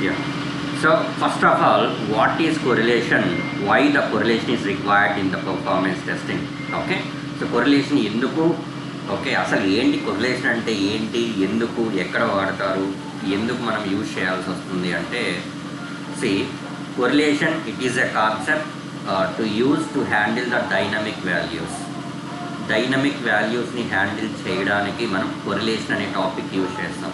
Yeah. So first of all, what is correlation? Why the correlation is required in the performance testing? Okay. So correlation ఎందుకు, okay, అసలు ఏంటి correlation అంటే ఏంటి, ఎందుకు, ఎక్కడ వాడతారు, ఎందుకు మనం యూజ్ చేయాల్సి వస్తుంది అంటే, see correlation it is a concept to use to handle the dynamic values. Dynamic వాల్యూస్ని హ్యాండిల్ చేయడానికి మనం కొరిలేషన్ అనే టాపిక్ యూజ్ చేస్తాం.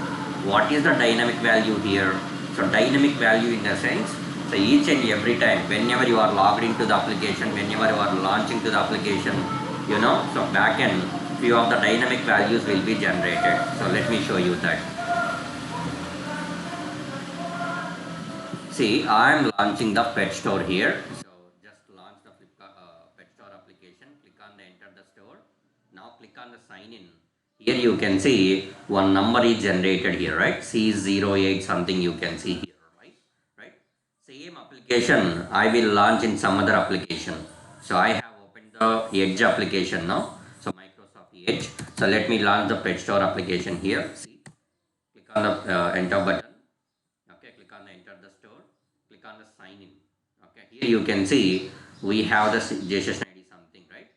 What is the dynamic value here? So dynamic value in the sense, so each and every time whenever you are logged into the application, whenever you are launching to the application, so back end few of the dynamic values will be generated. So let me show you that. See, I am launching the pet store here. So just launch the pet store application, click on the enter the store. Now click on the sign in. Here you can see one number is generated here, right? C08 something you can see here, right? Same application I will launch in some other application. So I have opened the Edge application now. So Microsoft Edge. So let me launch the Pet Store application here. See, click on the enter button. Okay, click on the enter the store. Click on the sign in. Okay, here you can see we have the JSON ID something, right?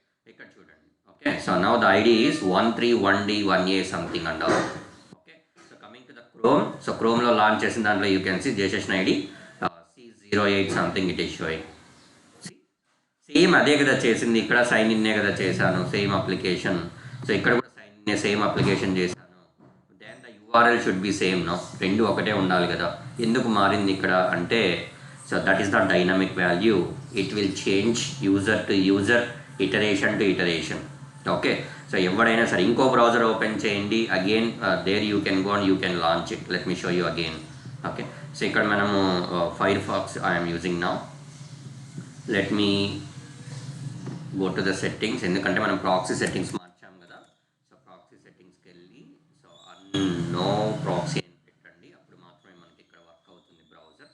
Okay, so now the ID is 131D1A something and all. Okay, so coming to the Chrome, so Chrome lo launch chesin dantlo you can see JSON ID C08 something it is showing. See, same అదే కదా చేసింది, ఇక్కడ sign in కదా చేశాను, same application. So ఇక్కడ కూడా sign in same application చేశాను. Then the URL should be same, no, రెండు ఒకటే ఉండాలి కదా. ఎందుకు మారింది ఇక్కడ అంటే, so that is the dynamic value. It will change user to user, iteration to iteration. Okay, so ఎవడైనా సరే ఇంకో బ్రౌజర్ ఓపెన్ చేయండి, again there you can go and you can launch it. Let me show you again. Okay, so ఇక్కడ మనము Firefox I'm using now. Let me go to the settings, ఎందుకంటే మనం proxy settings మార్చాం కదా. So proxy సెట్టింగ్స్కి వెళ్ళి so no proxy అని పెట్టండి, అప్పుడు మాత్రమే మనకి ఇక్కడ వర్క్ అవుతుంది browser.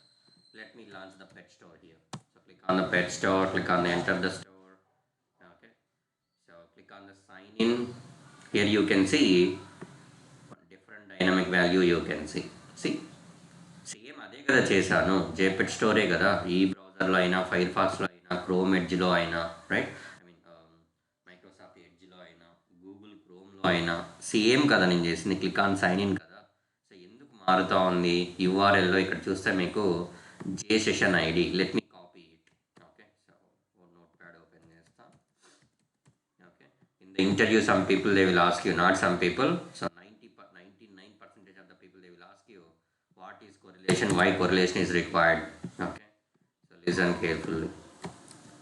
Let me launch the pet store here. So click on the pet store, click on the enter the store. In here you can see different dynamic value you can see same అదే కదా చేశాను, జేపెట్ స్టోరే కదా. ఈ బ్రౌజర్లో అయినా, fire ఫాక్స్లో అయినా, chrome ఎడ్జ్లో అయినా, రైట్, ఐ మీన్ మైక్రోసాఫ్ట్ ఎడ్జ్లో అయినా, గూగుల్ క్రోమ్లో అయినా సేమ్ కదా నేను చేసింది. క్లిక్ ఆన్ సైన్ ఇన్ కదా. సో ఎందుకు మారుతూ ఉంది? URLలో ఇక్కడ చూస్తే మీకు J session ID. Let me copy it. Okay, so notepad open చేస్తా. Okay, in the interview some people they will ask you, not some people, so 99% of the people they will ask you what is correlation, why correlation is required. Okay, so listen carefully.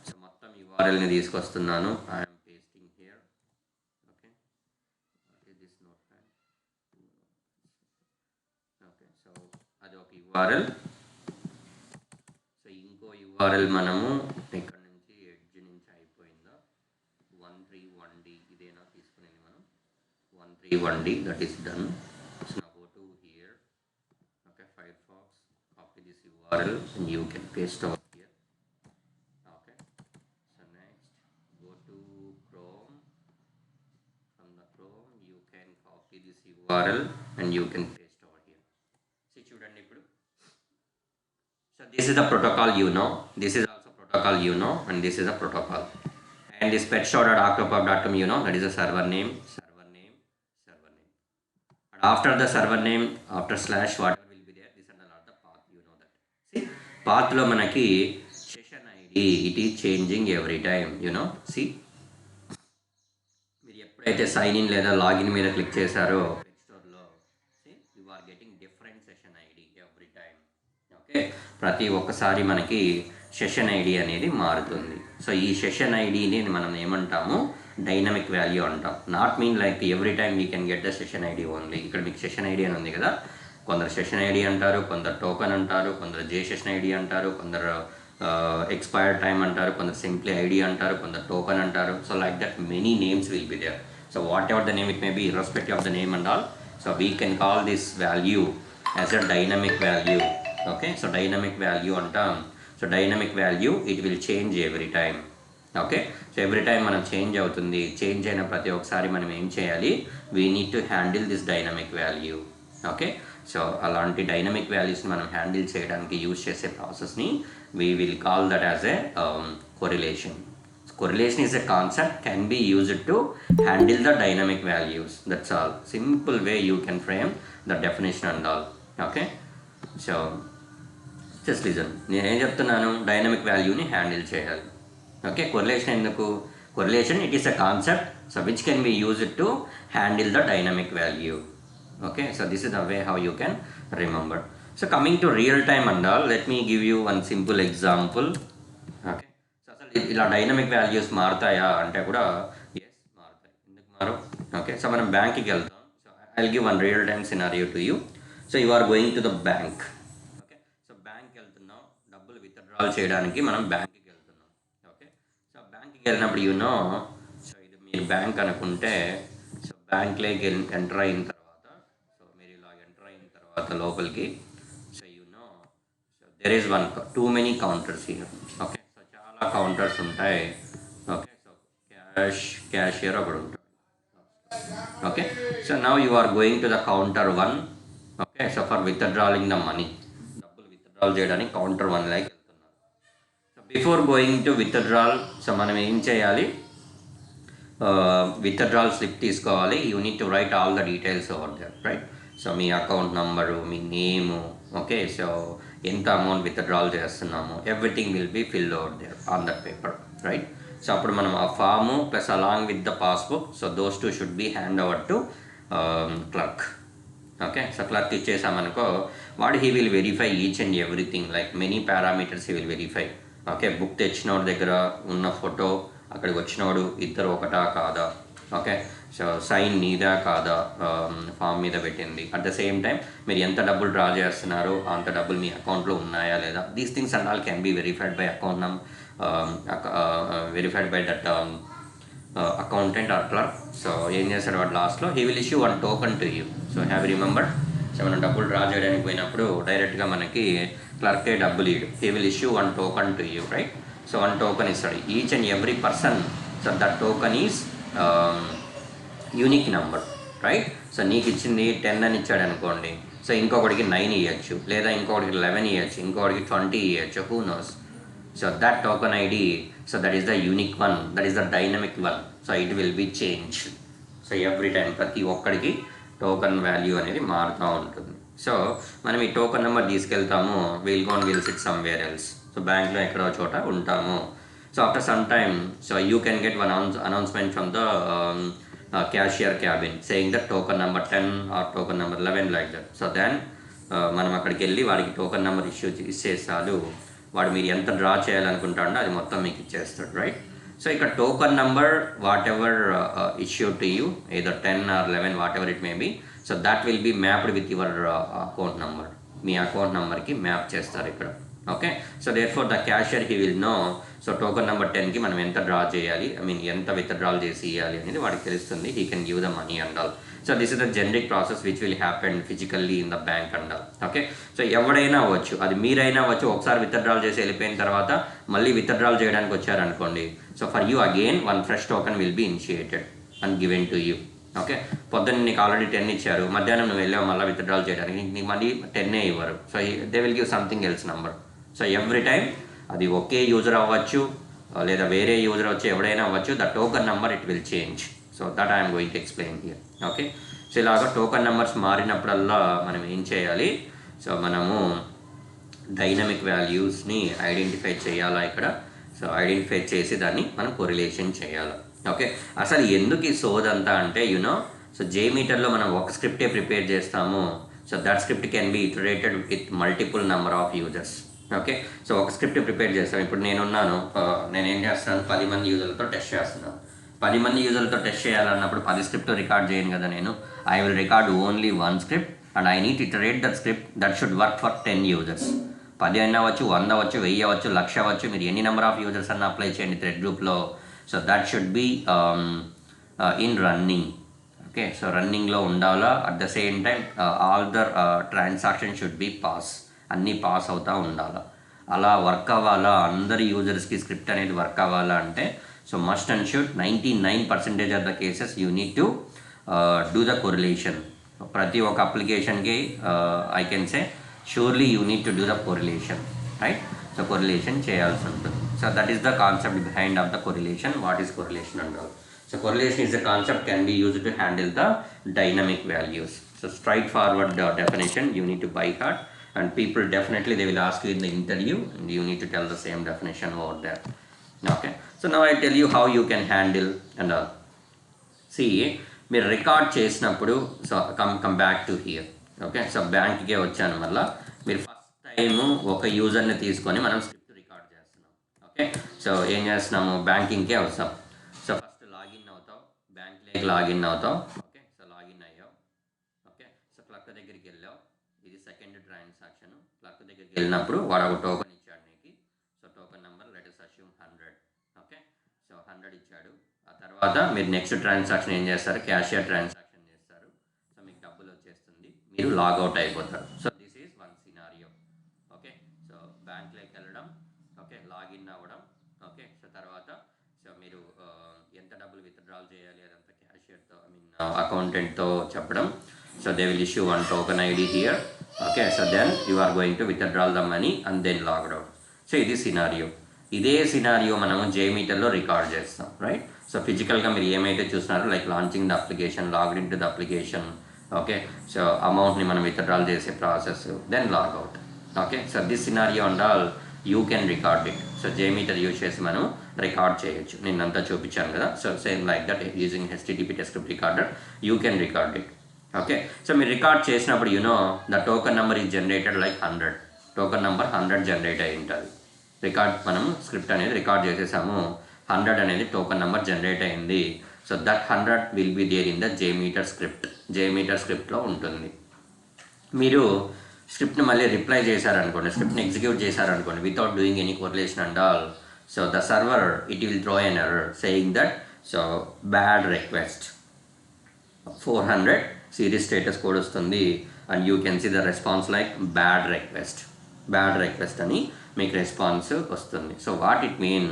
So మొత్తం URL ని తీసుకొస్తున్నాను, I am pasting here. Okay, what is this notepad? Okay, so అది ఒక URL. So ఇంకో URL మనము ఇక్కడ నుంచి edge నుంచి అయిపోయిందా, 131D ఇదేనా తీసుకునేది మనం, 131D, that is done. So now go to here. Okay, Firefox, copy this URL and you can paste over here. Okay, so next go to Chrome. From the Chrome you can copy this URL and you can paste over here. See, చూడండి ఇప్పుడు. So this is the protocol, this is also protocol, and this is a protocol. And this petstore.octopub.com, that is a server name. And after the server name, after slash whatever will be there, this and all the path, that. See, path lo manaki session ID, it is changing every time, see. మీరు ఎప్పుడైతే sign in లేదా login మీద click చేశారో pet స్టోర్లో, you are getting different session ID every time. Okay, ప్రతి ఒక్కసారి మనకి session ID అనేది మారుతుంది. సో ఈ సెషన్ ఐడిని మనం ఏమంటాము, డైనమిక్ వాల్యూ అంటాం. Not mean like every time we can get the session ID only. ఇక్కడ మీకు సెషన్ ఐడి అని ఉంది కదా, కొందరు సెషన్ ఐడి అంటారు, కొందరు టోకెన్ అంటారు, కొందరు జే సెషన్ ఐడి అంటారు, కొందరు ఎక్స్పైర్డ్ టైమ్ అంటారు, కొందరు సింప్లీ ఐడి అంటారు, కొందరు టోకెన్ అంటారు. So like that many names will be there. So whatever the name it may be, irrespective of the name and all, so we can call this value as a dynamic value. Okay, so dynamic value antam. So dynamic value, it will change every time. Okay, so every time మనం change అవుతుంది. Change అయిన ప్రతి ఒక్కసారి మనం ఏం చేయాలి, we need to handle this dynamic value. Okay, so అలాంటి dynamic వాల్యూస్ని మనం హ్యాండిల్ చేయడానికి యూజ్ చేసే ప్రాసెస్ని we will call that as a correlation. Correlation is a concept can be used to handle the dynamic values. That's all. Simple way you can frame the definition and all. Okay. So just listen. నేను ఏం చెప్తున్నాను, dynamic వాల్యూని handle చేయాలి. Okay, correlation ఎందుకు? Correlation it is a concept so which can be used to handle the dynamic value. Okay, so this is the way how you can remember. So coming to real time and all, let me give you one simple example. Okay, so అసలు ఇలా dynamic values మారుతాయా అంటే కూడా yes మారుతాయి. ఎందుకు మారు? Okay, so మనం బ్యాంక్కి వెళ్తాం. So I will give one real time scenario to you. So you are going to the bank. Okay, so బ్యాంక్కి వెళ్తున్నాం, డబ్బులు విత్డ్రాల్ చేయడానికి మనం బ్యాంక్కి వెళ్తున్నాం. ఓకే, సో బ్యాంక్కి వెళ్ళినప్పుడు యూనో, సో ఇది మీరు బ్యాంక్ అనుకుంటే, సో బ్యాంక్లోకి ఎంటర్ అయిన తర్వాత, సో మీరు ఇలా ఎంటర్ అయిన తర్వాత లోపలికి, so you know, so there is too many counters here. Okay, so చాలా కౌంటర్స్ ఉంటాయి. ఓకే, సో క్యాషియర్ ఒకడు ఉంటాడు. Okay, so now you are going to the counter 1. Okay, so for withdrawing the money, డబ్బులు withdrawal చేయడానికి counter 1 like వెళ్తున్నారు. So before going to withdrawal, so మనం ఏం చేయాలి, విత్డ్రాల్ స్లిప్ తీసుకోవాలి. You need to write all the details over there, right? So me account number, మీ name, okay, so ఎంత amount withdrawal చేస్తున్నాము, everything will be fill over there on that paper, right? So అప్పుడు మనం ఆ form plus along with the passbook, so those two should be hand over to clerk. Okay, so clerk ఇచ్చేసామనుకో, వాడు he will verify each and everything, like many parameters he will verify. Okay, book తెచ్చినోడి దగ్గర ఉన్న photo, అక్కడికి వచ్చినోడు ఇద్దరు ఒకటా కాదా, ఓకే, సో సైన్ నీదా కాదా ఫామ్ మీద పెట్టింది, అట్ ద సేమ్ టైం మీరు ఎంత డబ్బులు డ్రా చేస్తున్నారు, అంత డబ్బులు మీ అకౌంట్లో ఉన్నాయా లేదా, these things and all can be verified by verified by that accountant or clerk. So ఏం చేస్తాడు వాడు లాస్ట్లో, he will issue 1 token to you. So have remembered, so మనం డబ్బులు డ్రా చేయడానికి పోయినప్పుడు డైరెక్ట్గా మనకి క్లర్కే డబ్బులు ఇవ్వడు. He will issue 1 token to you, right? So 1 token ఇస్తాడు each and every person. So that token is unique number, right? So నీకు ఇచ్చింది 10 అని ఇచ్చాడు అనుకోండి, సో ఇంకొకటికి 9 ఇవ్వచ్చు, లేదా ఇంకొకటికి 11 ఇవ్వచ్చు, ఇంకొకటికి 20 ఇవ్వచ్చు, who knows. So that token ID, so that is the unique one, that is the dynamic one. So it will be changed. So every time ప్రతి ఒక్కడికి టోకన్ వాల్యూ అనేది మారుతూ ఉంటుంది. సో మనం ఈ టోకన్ నెంబర్ తీసుకెళ్తాము, will sit somewhere else. So బ్యాంక్లో ఎక్కడో చోట ఉంటాము. So after some time, so you can get one announcement from the cashier cabin saying the token number 10 or token number 11 like that. So then మనం అక్కడికి వెళ్ళి వాడికి token number ఇచ్చేసాలు, వాడు మీరు ఎంత డ్రా చేయాలనుకుంటాడో అది మొత్తం మీకు ఇచ్చేస్తాడు, రైట్? సో ఇక్కడ token number whatever issue to you, ఏదో 10 or 11 whatever it may be, so that will be mapped with your account number. మీ అకౌంట్ నెంబర్కి మ్యాప్ చేస్తారు ఇక్కడ. Okay, so there for the cashier he will know, so token number 10కి మనం ఎంత draw చేయాలి, I mean ఎంత withdrawal చేసి ఇవ్వాలి అనేది వాడికి తెలుస్తుంది. He can give the money and all. So this is the generic process which will happen physically in the bank and all. Okay, so ఎవడైనా అవ్వచ్చు, అది మీరైనా అవ్వచ్చు. ఒకసారి విత్డ్రాల్ చేసి వెళ్ళిపోయిన తర్వాత మళ్ళీ విత్డ్రాల్ చేయడానికి వచ్చారనుకోండి, so for you again 1 fresh token will be initiated and given to you. Okay, పొద్దున్న నీకు ఆల్రెడీ 10 ఇచ్చారు, మధ్యాహ్నం నువ్వు వెళ్ళావు మళ్ళీ విత్డ్రాల్ చేయడానికి, నీకు మళ్ళీ 10 ఇవ్వరు. So they will give something else number. So every time అది ఒకే యూజర్ అవ్వచ్చు, లేదా వేరే యూజర్ వచ్చి ఎవడైనా అవ్వచ్చు, the token number it will change. So that I'm going to explain here. Okay, so ఇలాగ టోకన్ నెంబర్స్ మారినప్పుడల్లా మనం ఏం చేయాలి, సో మనము డైనమిక్ వాల్యూస్ని ఐడెంటిఫై చేయాలా ఇక్కడ. సో ఐడెంటిఫై చేసి దాన్ని మనం కొరిలేషన్ చేయాలి. ఓకే, అసలు ఎందుకు ఈ సోదంతా అంటే యూనో, సో జేమీటర్లో మనం ఒక స్క్రిప్టే ప్రిపేర్ చేస్తాము. So that script can be iterated with multiple number of users. Okay, so ఒక స్క్రిప్ట్ ప్రిపేర్ చేస్తాం. ఇప్పుడు నేనేం చేస్తాను, 10 మంది యూజర్లతో టెస్ట్ చేస్తున్నాను. 10 మంది యూజర్లతో టెస్ట్ చేయాలన్నప్పుడు 10 స్క్రిప్ట్ రికార్డ్ చేయను కదా నేను. I will record only 1 script and I need iterate that script that should work for 10 users. 10 అయినా అవ్వచ్చు, 100 అవ్వచ్చు, 1000 అవ్వచ్చు, 1,00,000 అవ్వచ్చు. మీరు ఎన్ని నెంబర్ ఆఫ్ యూజర్స్ అన్న అప్లై చేయండి థ్రెడ్ గ్రూప్లో. So that should be in running. Okay, so రన్నింగ్లో ఉండాలా. At the same time all the transaction should be pass, అన్నీ పాస్ అవుతూ ఉండాలి. అలా వర్క్ అవ్వాలా, అందరి యూజర్స్కి స్క్రిప్ట్ అనేది వర్క్ అవ్వాలా అంటే, so must and should 99% of the cases you need to do the correlation. ప్రతి ఒక్క అప్లికేషన్కి I can say surely you need to do the correlation, right? So correlation చేయాల్సి ఉంటుంది. So that is the concept behind of the correlation. What is correlation and all. So correlation is a concept can be used to handle the dynamic values. So straightforward definition you need to by heart, and people definitely they will ask you in the interview and you need to tell the same definition over there. Okay, so now I tell you how you can handle and all. See, మీరు record చేసినప్పుడు so come back to here. Okay, so బ్యాంక్కే వచ్చాను మళ్ళీ. మీరు first time ఒక యూజర్ని తీసుకొని మనం స్క్రిప్ట్ రికార్డ్ చేస్తున్నాం. ఓకే, సో ఏం చేస్తున్నాము, బ్యాంకింగ్కే వస్తాం. సో ఫస్ట్ లాగిన్ అవుతావు, బ్యాంక్లోకి లాగిన్ అవుతావు. ఓకే, సో లాగిన్ అయ్యావు. ఓకే, సో క్లర్క్ దగ్గరికి వెళ్ళావు. ఇది సెకండ్ ట్రాన్సాక్షన్. క్లర్క్ దగ్గరికి వెళ్ళినప్పుడు వాడు ఒక టోకెన్ ఇచ్చాడు నీకు. So token number let us assume 100. Okay, so 100 ఇచ్చాడు. ఆ తర్వాత మీరు నెక్స్ట్ ట్రాన్సాక్షన్ ఏం చేస్తారు, క్యాషియర్ ట్రాన్సాక్షన్ చేస్తారు. సో మీకు డబ్బులు వచ్చేస్తుంది, మీరు లాగౌట్ అయిపోతారు. So this is one scenario. Okay, so బ్యాంక్లోకి వెళ్ళడం, ఓకే, లాగిన్ అవ్వడం. ఓకే, సో తర్వాత సో మీరు ఎంత డబ్బులు విత్డ్రాల్ చేయాలి అదంతా క్యాషియర్తో ఐ మీన్ అకౌంటెంట్తో చెప్పడం. So they will issue one token ID here. Okay, so then you are going to withdrawal the money and then logged out. So ఇది సినారియో. ఇదే సినారియో మనము జేమీటర్లో రికార్డ్ చేస్తాం, రైట్? సో ఫిజికల్గా మీరు ఏమైతే చూస్తున్నారో like launching the application, logged in to the application. Okay, so అమౌంట్ని మనం విత్డ్రాల్ చేసే process, then logout. Okay, so this scenario and all you can record it. So JMeter use చేసి మనం రికార్డ్ చేయొచ్చు. నిన్నంతా చూపించాను కదా. So same like that using HTTP script recorder you can record it. Okay, so మీరు record చేసినప్పుడు the token number is generated like 100. Token number 100 generate అయి ఉంటుంది. రికార్డ్ మనం స్క్రిప్ట్ అనేది రికార్డ్ చేసేసాము, 100 అనేది టోకెన్ నెంబర్ జనరేట్ అయింది. So that 100 will be there in the JMeter script. JMeter స్క్రిప్ట్లో ఉంటుంది. మీరు స్క్రిప్ట్ని మళ్ళీ రిప్లై చేశారనుకోండి, స్క్రిప్ట్ని ఎగ్జిక్యూట్ చేశారనుకోండి without doing any correlation and all. So the server it will throw an error saying that so bad request 400 series status code వస్తుంది and you can see the response like bad request అని మీకు response వస్తుంది. So what it mean,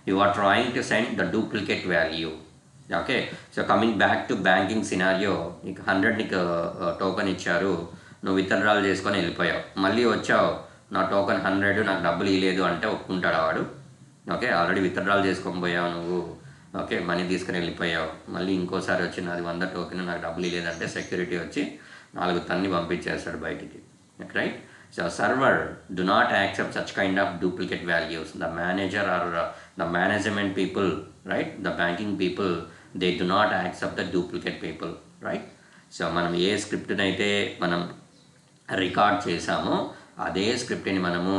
you are trying to send the duplicate value. Okay, so coming back to banking scenario, నీకు 100 నీకు token ఇచ్చారు, నువ్వు withdrawal చేసుకొని వెళ్ళిపోయావు. మళ్ళీ వచ్చావు, నా టోకెన్ 100 నాకు డబ్బులు ఇవ్వలేదు అంటే ఒప్పుకుంటాడు వాడు. ఓకే, ఆల్రెడీ విత్డ్రాల్ చేసుకొని పోయావు నువ్వు. ఓకే, మనీ తీసుకుని వెళ్ళిపోయావు. మళ్ళీ ఇంకోసారి వచ్చి నాది 100 టోకెన్ నాకు డబ్బులు ఇవ్వలేదంటే సెక్యూరిటీ వచ్చి 4 తన్ని పంపించేస్తాడు బయటికి, right? So server do not accept such kind of duplicate values. The manager or the management people, right? The banking people, they do not accept the duplicate people, right? So మనం ఏ స్క్రిప్ట్ని అయితే మనం record చేసామో అదే స్క్రిప్ట్ని మనము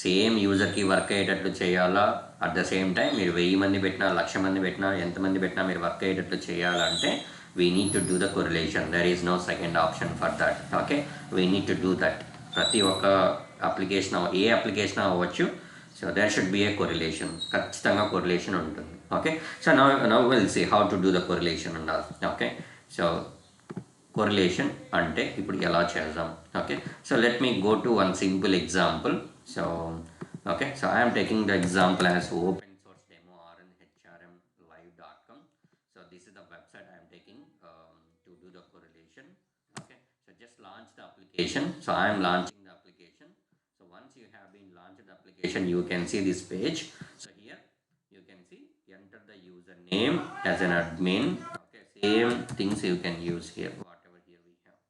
same యూజర్కి work అయ్యేటట్లు చేయాలా. At the same time మీరు 1000 మంది పెట్టినా, 1,00,000 మంది పెట్టినా, ఎంతమంది పెట్టినా మీరు వర్క్ అయ్యేటట్లు చేయాలంటే we need to do the correlation. There is no second option for that. Okay, we need to do that. ప్రతి ఒక్క అప్లికేషన్, ఏ అప్లికేషన్ అవ్వచ్చు, so there should be a correlation. ఖచ్చితంగా కొరిలేషన్ ఉంటుంది. Okay, so now will see how to do the correlation and all. Okay, so correlation అంటే ఇప్పుడు ఎలా చేద్దాం. Okay, so let me go to one simple example. So okay, so I'm taking the example as open source demo rnhrmlive.com. So this is the website I'm taking to do the correlation. So just launch the application. So I am launching the application. So once you have been launched the application, you can see this page. So here you can see enter the username as an admin. Okay, same things you can use here. Whatever here we have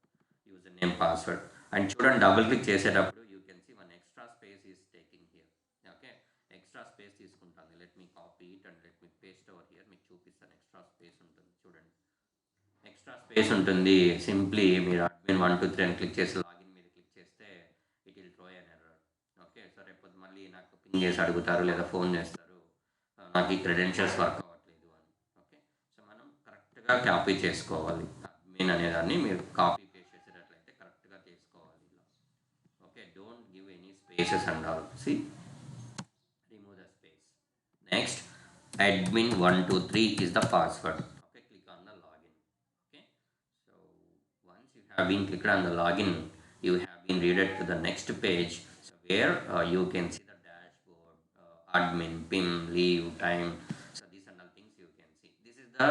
username, password, and children double click చేసేటప్పుడు you can see one extra space is taking here. Okay, extra space తీసుకుంటాను. Let me copy it and let me paste over here. మీకు చూపిస్తాను extra space ఉంటుంది చూడండి. Extra space ఉంటుంది. Simply మీరు admin 1 2 3 అని click చేసి లాగిన్ మీద క్లిక్ చేస్తే it will throw an error. Okay, so రేపు మళ్ళీ నాకు పింగ్ చేసి అడుగుతారు లేదా ఫోన్ చేస్తారు, నాకు ఈ క్రెడెన్షియల్స్ వర్క్ అవ్వట్లేదు అని. ఓకే, సో మనం కరెక్ట్గా కాపీ చేసుకోవాలి. అడ్మిన్ అనేదాన్ని మీరు కాపీ పేస్ట్ చేసేటట్లయితే కరెక్ట్గా చేసుకోవాలి ఇలా. Okay, don't give any spaces and all. See, remove the space. Next, admin 1 2 3 is the password. Have been clicked on the login, you have been redirected to the next page. So where you can see the dashboard, admin, PIM, leave, time. So these are all things you can see. This is the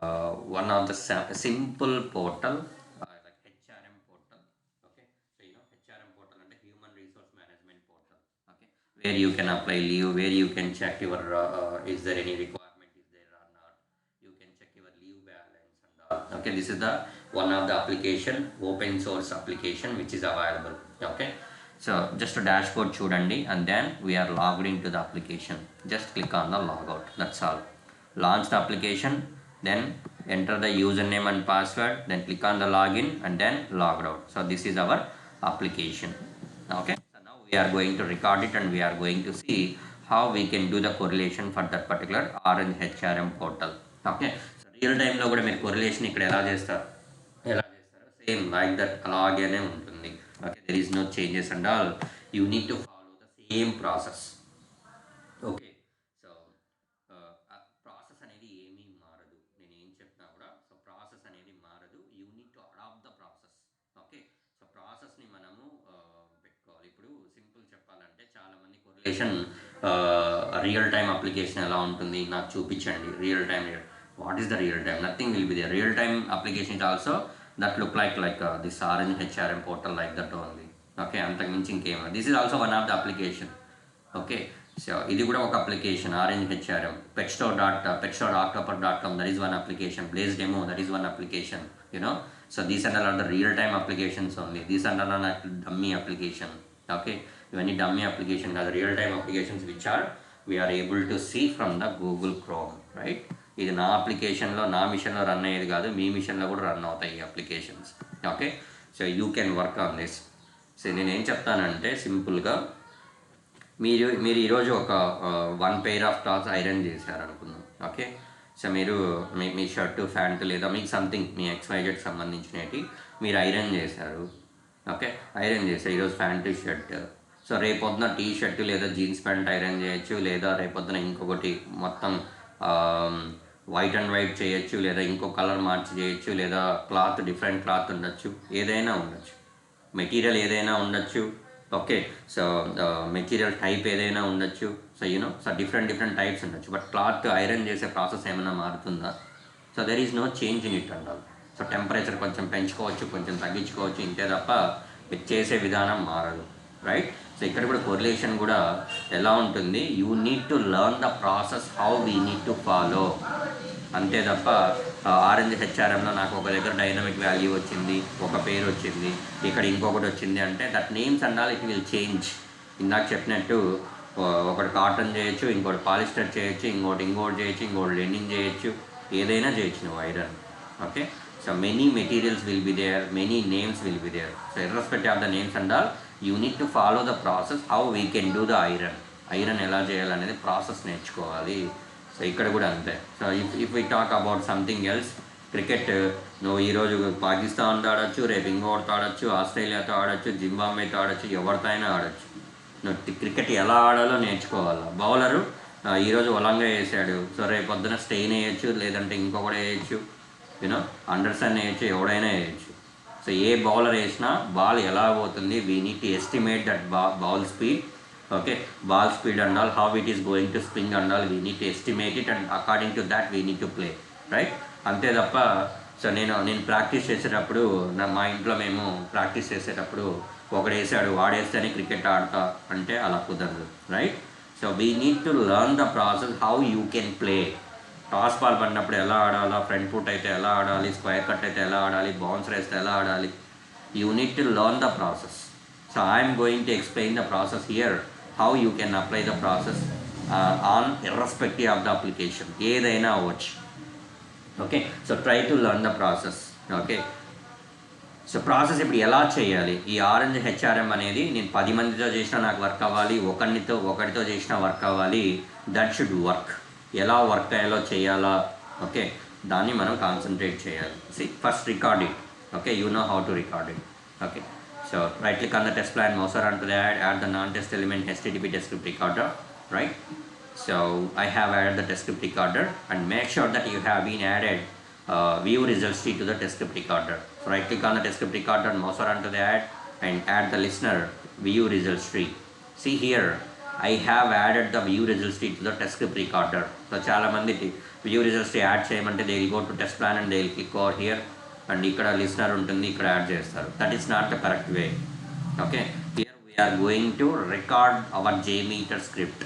one of the simple portal like HRM portal. Okay, so HRM portal and human resource management portal. Okay, where you can apply leave, where you can check your is there any requirement is there or not. You can check your leave balance and okay, this is the one of the application, open source application which is available. Okay, so just a dashboard చూడండి, and then we are logged into the application. Just click on the logout, that's all. Launch the application, then enter the username and password, then click on the login and then logged out. So this is our application. Okay, so now we are going to record it and we are going to see how we can do the correlation for that particular Orange HRM portal. Okay, so real time లో కూడా మీరు correlation ఇక్కడ ఎలా చేస్తారు same like that అలాగే ఉంటుంది. Okay, there is no changes and all. You need to follow the same process. Okay, so process అనేది ఏమీ మారదు, నేను ఏం చెప్తున్నా కూడా. సో ప్రాసెస్ అనేది మారదు, you need to adapt the process. Okay, so ప్రాసెస్ని మనము పెట్టుకోవాలి. ఇప్పుడు సింపుల్ చెప్పాలంటే చాలామంది కొరిలేషన్ రియల్ టైమ్ అప్లికేషన్ ఎలా ఉంటుంది నాకు చూపించండి. Real time, what is the real time? Nothing will be there. Real time application is also that look like this Orange HRM portal like that only. Okay, అంతకు మించి ఇంకేం. This is also one of the application. Okay, so ఇది కూడా ఒక application Orange HRM. petstore.octoper.com, that is one application. Blaze demo, that is one application. So these are the real time applications only. These are not dummy application. Okay, ఇవన్నీ dummy application కాదు, real time applications which are we are able to see from the Google Chrome, right? ఇది నా అప్లికేషన్లో, నా మిషన్లో run అయ్యేది కాదు, మీ మిషన్లో కూడా రన్ అవుతాయి ఈ applications. Okay, so you can work on this. So నేనేం చెప్తానంటే సింపుల్గా మీరు ఈరోజు ఒక 1 pair ఆఫ్ క్లాత్స్ ఐరన్ చేశారనుకుందాం. ఓకే, సో మీరు మీ షర్టు, ప్యాంటు లేదా మీకు సంథింగ్ మీ XYZ సంబంధించినవి మీరు ఐరన్ చేశారు. ఓకే, ఐరన్ చేశారు ఈరోజు ప్యాంటు, షర్ట్. సో రేపొద్దున టీ షర్టు లేదా జీన్స్ ప్యాంట్ ఐరన్ చేయొచ్చు, లేదా రేపొద్దున ఇంకొకటి మొత్తం వైట్ అండ్ వైట్ చేయొచ్చు, లేదా ఇంకో కలర్ మార్చి చేయొచ్చు, లేదా క్లాత్ డిఫరెంట్ క్లాత్ ఉండొచ్చు, ఏదైనా ఉండొచ్చు, మెటీరియల్ ఏదైనా ఉండొచ్చు. ఓకే, సో మెటీరియల్ టైప్ ఏదైనా ఉండొచ్చు. సో సో డిఫరెంట్ టైప్స్ ఉండొచ్చు. బట్ క్లాత్ ఐరన్ చేసే ప్రాసెస్ ఏమైనా మారుతుందా? So there is no change in it and all. So temperature కొంచెం పెంచుకోవచ్చు, కొంచెం తగ్గించుకోవచ్చు, ఇంతే తప్ప చేసే విధానం మారదు, రైట్? సో ఇక్కడ కూడా కొరిలేషన్ కూడా ఎలా ఉంటుంది, you need to learn the process how we need to follow, అంతే తప్ప ఆరెంజ్ హెచ్ఆర్ఎంలో నాకు ఒక దగ్గర డైనమిక్ వాల్యూ వచ్చింది, ఒక పేరు వచ్చింది, ఇక్కడ ఇంకొకటి వచ్చింది అంటే that names and all it will change. ఇందాక చెప్పినట్టు ఒకటి కాటన్ చేయొచ్చు, ఇంకోటి పాలిస్టర్ చేయొచ్చు, ఇంకోటి చేయొచ్చు, ఇంకోటి లెనిన్ చేయొచ్చు, ఏదైనా చేయొచ్చు నువ్వు iron. Okay, so many materials will be there, many names will be there. So irrespective of the names and all you need to follow the process how we can do the iron ఎలా చేయాలనేది process నేర్చుకోవాలి. So ఇక్కడ కూడా అంతే. So if we talk about something else, cricket నువ్వు ఈరోజు పాకిస్తాన్తో ఆడొచ్చు, రేపు ఇంకోటితో ఆడొచ్చు, ఆస్ట్రేలియాతో ఆడొచ్చు, జింబాబ్వేతో ఆడొచ్చు, ఎవరితో అయినా ఆడొచ్చు. నువ్వు క్రికెట్ ఎలా ఆడాలో నేర్చుకోవాలి. బౌలరు ఈరోజు ఒలంగా వేసాడు, సో రేపు పొద్దున స్టెయిన్ వేయచ్చు, లేదంటే ఇంకొకటి వేయచ్చు, అండర్సన్ వేయచ్చు, ఎవడైనా వేయచ్చు. సో ఏ బౌలర్ వేసినా బాల్ ఎలా పోతుంది, we need to estimate that ball speed. Okay, ball speed and all, how it is going to spring and all, we need to estimate it and according to that we need to play, right? అంతే తప్ప so నేను practice చేసేటప్పుడు మా ఇంట్లో మేము practice చేసేటప్పుడు ఒకడు వేసాడు వాడేస్తేనే క్రికెట్ ఆడతా అంటే అలా కుదరదు, right? So we need to learn the process how you can play. Toss ball పడినప్పుడు ఎలా ఆడాలా, ఫ్రంట్ ఫుట్ అయితే ఎలా ఆడాలి, స్క్వేర్ కట్ అయితే ఎలా ఆడాలి, బౌన్సర్ వేస్తే ఎలా ఆడాలి, you need to learn the process. So I'm going to explain the process here, how you can apply the process on irrespective of the application, ఏదైనా అవ్వచ్చు. Okay, so try to learn the process. Okay, so process ఇప్పుడు ఎలా చేయాలి? ఈ orange HRM అనేది నేను 10 మందితో చేసినా నాకు వర్క్ అవ్వాలి, ఒకటితో చేసినా వర్క్ అవ్వాలి. That should work. ఎలా వర్క్ అయ్యేలో చేయాలా? ఓకే, దాన్ని మనం కాన్సన్ట్రేట్ చేయాలి. First record it. Okay, you know how to record it. Okay, so right click on the test plan, mouse around to that, add the non-test element HTTP test script recorder, right? So I have added the test script recorder, and make sure that you have been added view results tree to the test script recorder. So right click on the test script recorder, mouse around to that, and add the listener view results tree. See here, I have added the view results tree to the test script recorder. So చాలామంది view results add చేయమంటే they will go to test plan and they will click over here and ఇక్కడ listener ఉంటుంది, ఇక్కడ add చేస్తారు. That is not the correct way. Okay, here we're going to record our JMeter script.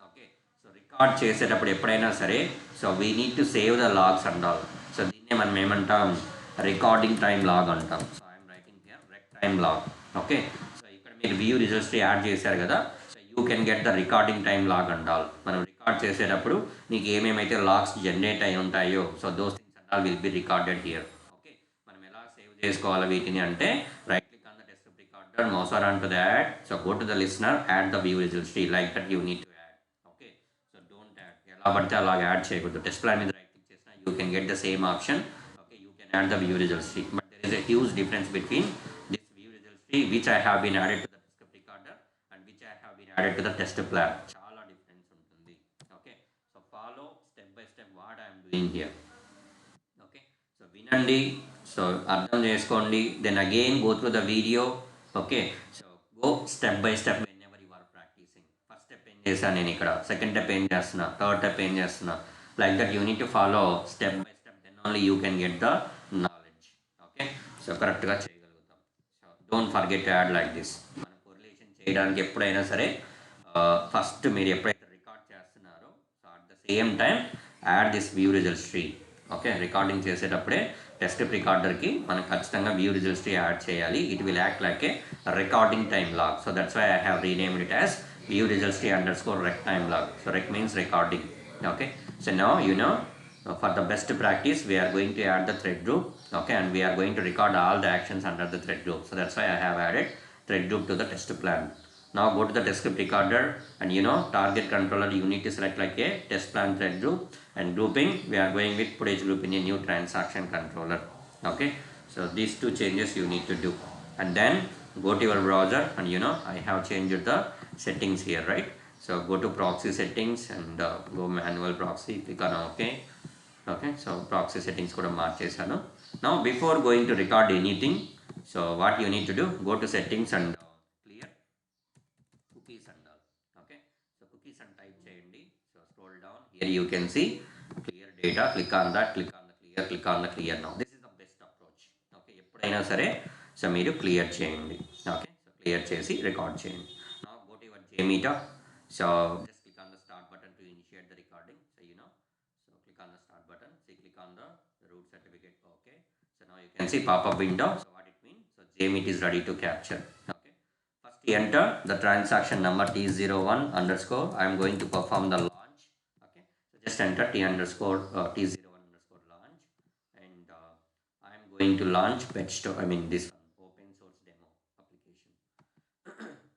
Okay, so record చేసేటప్పుడు ఎప్పుడైనా సరే so we need to save the logs and all. So దీన్నే మనం ఏమంటాం, రికార్డింగ్ టైం లాగ్ అంటాం. So I'm writing here rec time log. Okay, so ఇక్కడ మీరు view results add చేశారు కదా, so you can get the recording time log and all. మనం record చేసేటప్పుడు నీకు ఏమేమైతే లాగ్స్ జనరేట్ అయి ఉంటాయో so those things and all will be recorded here. Okay, మనం ఎలా సేవ్ చేసుకోవాలి వీటిని అంటే right click on the desktop recorder, mouse on to the add, so go to the listener, add the view results tree like that you need to add. Okay, so don't add, ఎలా పడితే అలాగ add చేయకూడదు. Test plan మీద right click చేసినా you can get the same option. Okay, you can add the view results tree, but there is a huge difference between this view results tree which I have been added to the desktop recorder and which I have been added to the test plan. చాలా difference ఉంటుంది. Okay, so follow step by step what I'm doing here. Okay, so వినండి, so అర్థం చేసుకోండి, then again go through the video. Okay, so go step by step whenever you are practising. First step ఏం చేశాను నేను ఇక్కడ, second step ఏం చేస్తున్నా, third step ఏం చేస్తున్నా, like that you need to follow step by step, then only you can get the knowledge. Okay, so కరెక్ట్గా చేయగలుగుతాం. So don't forget to add like this. మనం కొరిలేషన్ చేయడానికి ఎప్పుడైనా సరే ఫస్ట్ మీరు ఎప్పుడైతే రికార్డ్ చేస్తున్నారో so at the same time add this view results tree. Okay, recording చేసేటప్పుడే టెస్ట్ రికార్డర్కి మనం ఖచ్చితంగా వ్యూ రిజల్ట్స్ ట్రీ యాడ్ చేయాలి. It will act like a recording time log. So that's why I have renamed it as view results tree underscore rec time log. So rec means recording. Okay, so now you know for the best practice we are going to add the thread group. Okay, and we are going to record all the actions under the thread group. So that's why I have added thread group to the test plan. Now go to the desktop recorder and target controller you need to select like a test plan thread group, and grouping we are going with footage group in a new transaction controller. Okay, so these two changes you need to do, and then go to your browser and I have changed the settings here, right? So go to proxy settings and go manual proxy, click on OK. Okay, so proxy settings kuda marchesanu. Now before going to record anything, so what you need to do, go to settings and clear cookies and all. Okay, so cookies and type cheyandi. So scroll down, here you can see clear data, click on that, click on the clear, click on the clear. Now this is the best approach. Okay, eppudaina sare so meeru clear cheyandi. Okay, so clear chesi record cheyandi. Now go to your JMeter, so just click on the start button to initiate the recording. So click on the start button, see click on the root certificate. Okay, so now you can see pop-up window. So what it means, so JMeter is ready to capture. Okay, first enter the transaction number T01 underscore. I am going to perform the launch. Okay, so just enter T01 underscore launch, and I am going to launch pet store, I mean this one, open source demo application.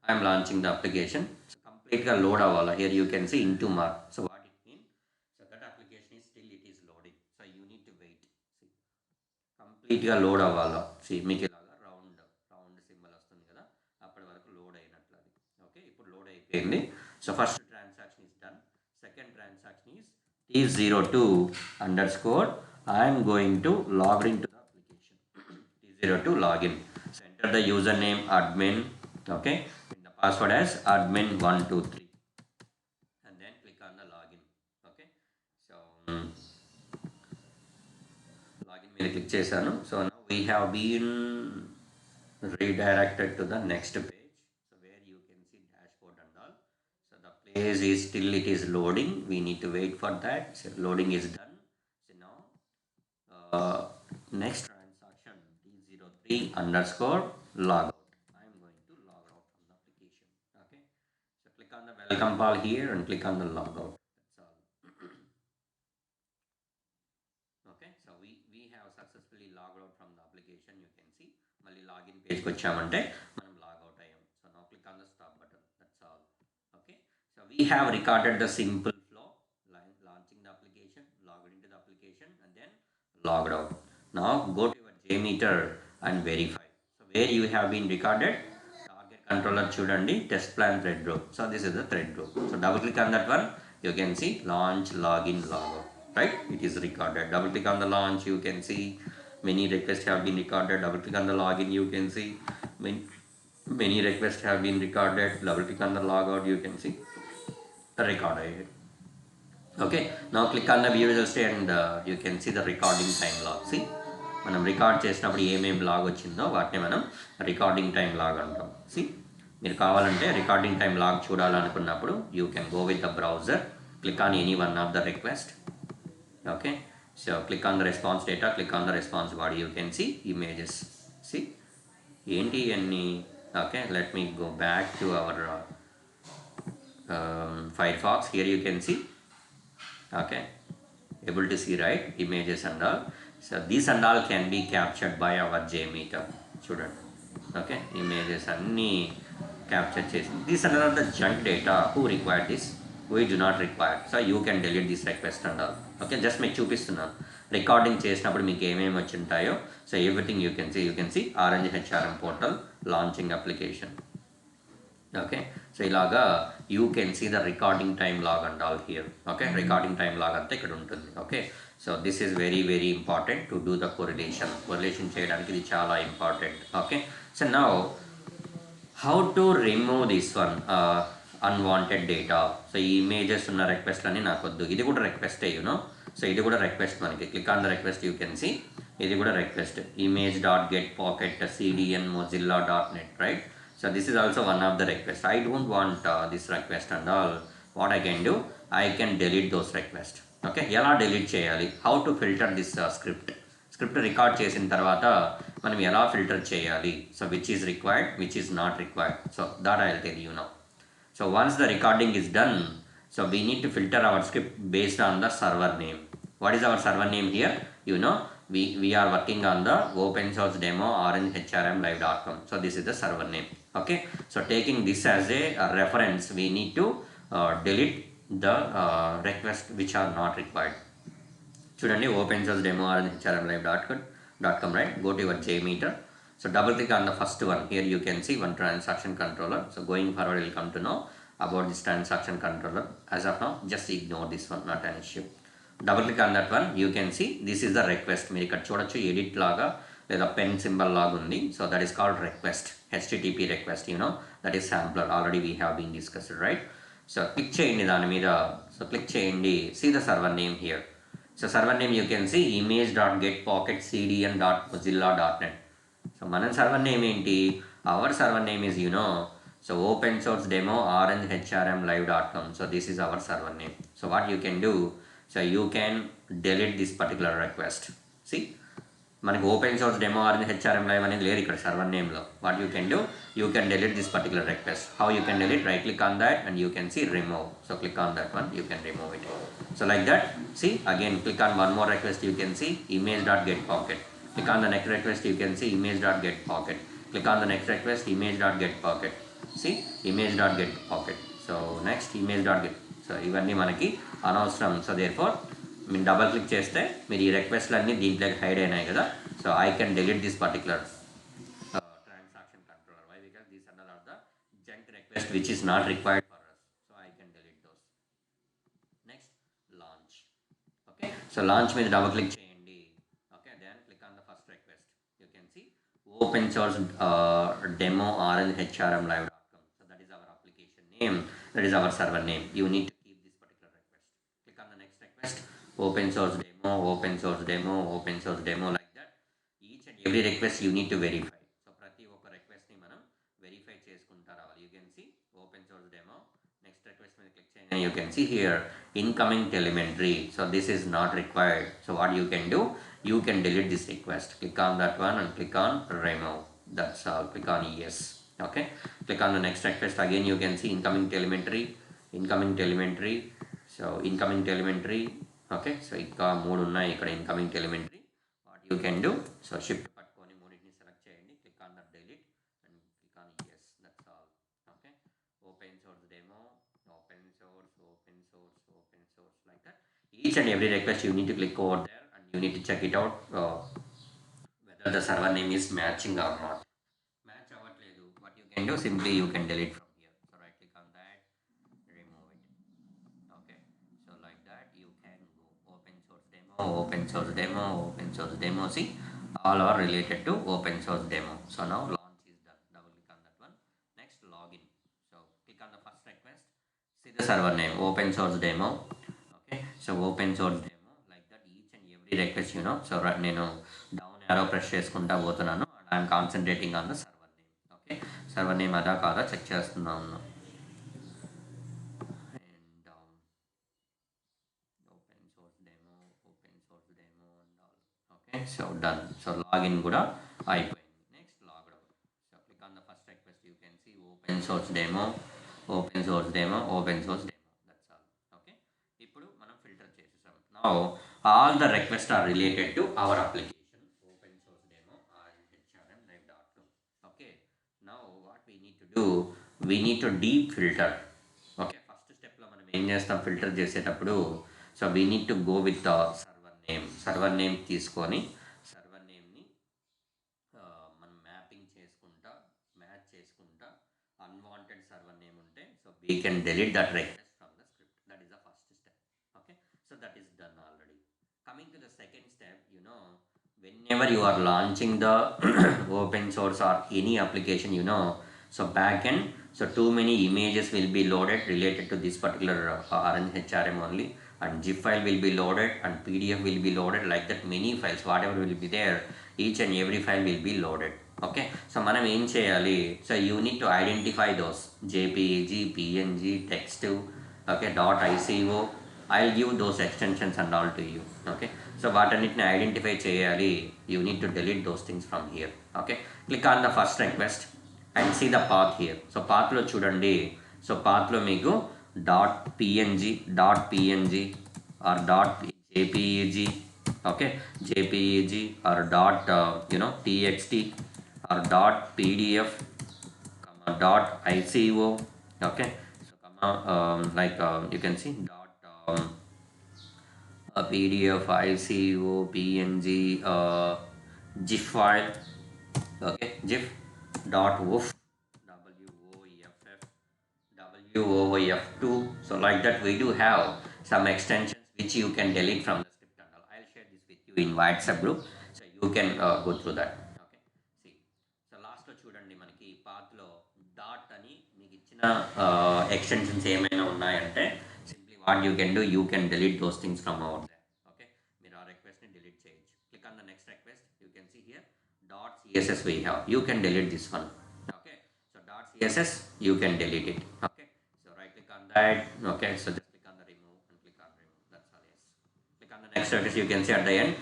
I am launching the application. So completely load avala. Here you can see into mark. So what it means, so that application is still it is loading, so you need to wait. See, completely load avala. See మీకు ఇలాగా round symbol వస్తుంది కదా, అప్పటి వరకు load అయినట్లు అది. Okay, ఇప్పుడు load అయిపోయింది. So first transaction is done. Second transaction is T02 underscore. I am going to log into the application. T02 login. So enter the username admin. Okay, the password as admin123, and then click on the login. Okay, so login మీద click చేశాను. So now we have been redirected to the next page, so where you can see dashboard and all. So the place is still it is loading, we need to wait for that. So loading is done. So now next transaction T03 underscore logout. Click on the welcome call here and click on the logout. That's all. Okay, so we have successfully logged out from the application. You can see malli login page ku vachamante manam log out ayyam. So now click on the stop button. That's all. Okay, so we have recorded the simple flow, launching the application, logged into the application, and then logged out. Now go to your JMeter and verify. So where you have been recorded, controller చూడండి test plan thread group. So this is the thread group. So double click on that one, you can see launch, login, logout, right? It is recorded. Double click on the launch, you can see many requests have been recorded. Double click on the login, you can see many requests have been recorded. Double click on the logout, you can see recorded. Okay, now click on the view results and you can see the recording time log. See, మనం record చేసినప్పుడు ఏమేమి log వచ్చిందో వాటిని మనం recording time log అంటాం. See మీరు కావాలంటే recording time log చూడాలనుకున్నప్పుడు you can go with the browser, click on any one of the request. Okay, so click on the response data, click on the response body, you can see images. See ఏంటి అన్ని. Okay, let me go back to our Firefox. Here you can see, okay, able to see, right, images and all. So these and all can be captured by our JMeter. చూడండి, okay, images అన్నీ capture చేసి, these are all the junk data. Who required this? We do not require. So you can delete this request and all. Okay, just మీకు చూపిస్తున్నాను recording చేసినప్పుడు మీకు ఏమేమి వచ్చి ఉంటాయో. So everything you can see orange HRM portal launching application. Okay, so ఇలాగా you can see the recording time log and all here. Okay, recording time log అంతా ఇక్కడ ఉంటుంది. Okay, so this is very very important to do the correlation చేయడానికి ఇది చాలా important. Okay, so now how to remove this one unwanted data. So ఈ images ఉన్న రిక్వెస్ట్లన్నీ నాకు వద్దు. ఇది కూడా రిక్వెస్టే, యూనో. సో ఇది కూడా రిక్వెస్ట్. మనకి click on the request, you can see ఇది కూడా request. Image dot get pocket CDN Mozilla dot net, right. So this is also one of the requests. I don't want this request and all. What I can do, I can delete those requests. Okay, ఎలా delete చేయాలి, how to filter this script record చేసిన తర్వాత మనం ఎలా filter చేయాలి. So which is required, which is not required. So that I will tell you now. So once the recording is done, so we need to filter our script based on the server name. What is our server name here? You know, we are working on the open source demo orangehrmlive.com. So this is the server name. Okay, so taking this as a reference, we need to delete the requests which are not required. చూడండి, open source demo orangehrmlive.com, right? Go to your JMeter. So double click on the first one. Here you can see one transaction controller. So going forward, you will come to know about this transaction controller. As of now, just ignore this one, not an issue. Double click on that one. You can see this is the request. మీరు ఇక్కడ చూడొచ్చు, edit లాగా లేదా pen symbol లాగా ఉంది. So that is called request, HTTP request. You know, that is sampler. Already we have been discussed, right. So click చేయండి దాని మీద. సో క్లిక్ చేయండి, see the server name here. So server name you can see image dot get pocket CDN dot Mozilla dot net. So మన server name ఏంటి? Our server name is, you know, so open source demo orangehrmlive.com. So this is our server name. So what you can do, so you can delete this particular request. See, మనకి open source demo orangehrmlive అనేది లేదు ఇక్కడ server నేమ్లో. What you can do, you can delete this particular request. How you can delete? Right click on that and you can see remove. So click on that one, you can remove it. So like that. See, again click on one more request, you can see image.getPocket. Click on the next request, you can see image.getPocket. Click on the next request, image.getPocket. See, image.getPocket. So next image.get. So ఇవన్నీ మనకి అనవసరం. So therefore మీరు double click చేస్తే మీరు ఈ రిక్వెస్ట్లు అన్నీ దీంట్లోకి హైడ్ అయినాయి కదా. So I can delete this particular transaction controller. Why? Because these are all the junk request which is not required for us. So I can delete those. Next, launch. Okay, so launch మీద double click చేయండి. Okay, then click on the first request. You can see open source demo orangehrmlive.com. So that is our application name, that is our server name. You need to keep this particular request. Click on the next request, open source demo, open source demo, open source demo, like that. Each and every request you need to verify. So ప్రతి ఒక్క request ని మనం verify చేసుకుంటా రావాలి. You can see open source demo. Next request మీద click చేయండి. You can see here incoming telemetry. So this is not required. So what you can do, you can delete this request. Click on that one and click on remove. That's all. Click on yes. Okay, click on the next request. Again you can see incoming telemetry. So incoming telemetry. Okay, so ఇంకా మూడు ఉన్నాయి ఇక్కడ incoming telemetry. What you can do, so shift పట్టుకొని మూడింటిని select చేయండి. Click on the delete and click on yes. That's all. Okay, open source demo, open source, like that. Each and every request you need to click over there and you need to check it out whether the server name is matching or not. Match అవ్వట్లేదు. What you can do, simply you can delete from here. So right click on that, remove it. Okay, so like that you can go open source demo, open source demo, open source demo. See, all are related to open source demo. So now launch is done. Double click on that one. Next, login. So click on the first request, see the server name, open source demo. Okay, so open source demo like that each and every request so నేను down arrow press చేసుకుంటా పోతున్నాను and I'm concentrating on the server name. Okay, server name అదా కాదా check చేస్తున్నాను. And open source demo and all. Okay, so done. So login కూడా అయిపోయింది. Next log out. So click on the first request, you can see open source demo, open source demo, open source demo. That's all. Okay, ఇప్పుడు మనం filter చేసేసాం. Now all the request are related to our application open source demo RNHRM live.2. Okay, now what we need to do, we need to deep filter. Okay, first స్టెప్లో మనం ఏం చేస్తాం filter చేసేటప్పుడు, so we need to go with server name తీసుకొని server నేమ్ని మనం match చేసుకుంటా unwanted server name ఉంటే so we can delete that request from the script. That is the first step. Okay, so that is done already. Coming to the second step, whenever you are launching the open source or any application, so backend, so too many images will be loaded related to this particular RNHRM only, and zip file will be loaded and PDF will be loaded, like that many files whatever will be there, each and every file will be loaded. Okay, so మనం ఏం చేయాలి, so you need to identify those JPEG, PNG, text, okay, .ico. I'll give those extensions and all to you. Okay, so వాటన్నిటిని identify చేయాలి. You need to delete those things from here. Okay, click on the first request and see the path here. So పాత్లో చూడండి, so పాత్లో మీకు .png or .jpeg, okay, JPEG or .txt or .pdf, .ico. Okay, so you can see PDF, ICO, PNG, GIF file. Okay, GIF .woff, WOIF2. So like that we do have some extensions which you can delete from the script and all. I'll share this with you in WhatsApp group, so you can go through that. Okay, see, so last lo chudandi manaki path lo dot ani meeku ichina extensions ఏమైనా ఉన్నాయంటే simply what you can do, you can delete those things from over there. Okay, మీరు ఆ request ని delete చేయొచ్చు. Click on the next request, you can see here .css we have, you can delete this one. Okay, so .css you can delete it. Okay, so right click on that. Okay, so just click on the remove and click on remove. That's all. Yes, click on the next request, you can see at the end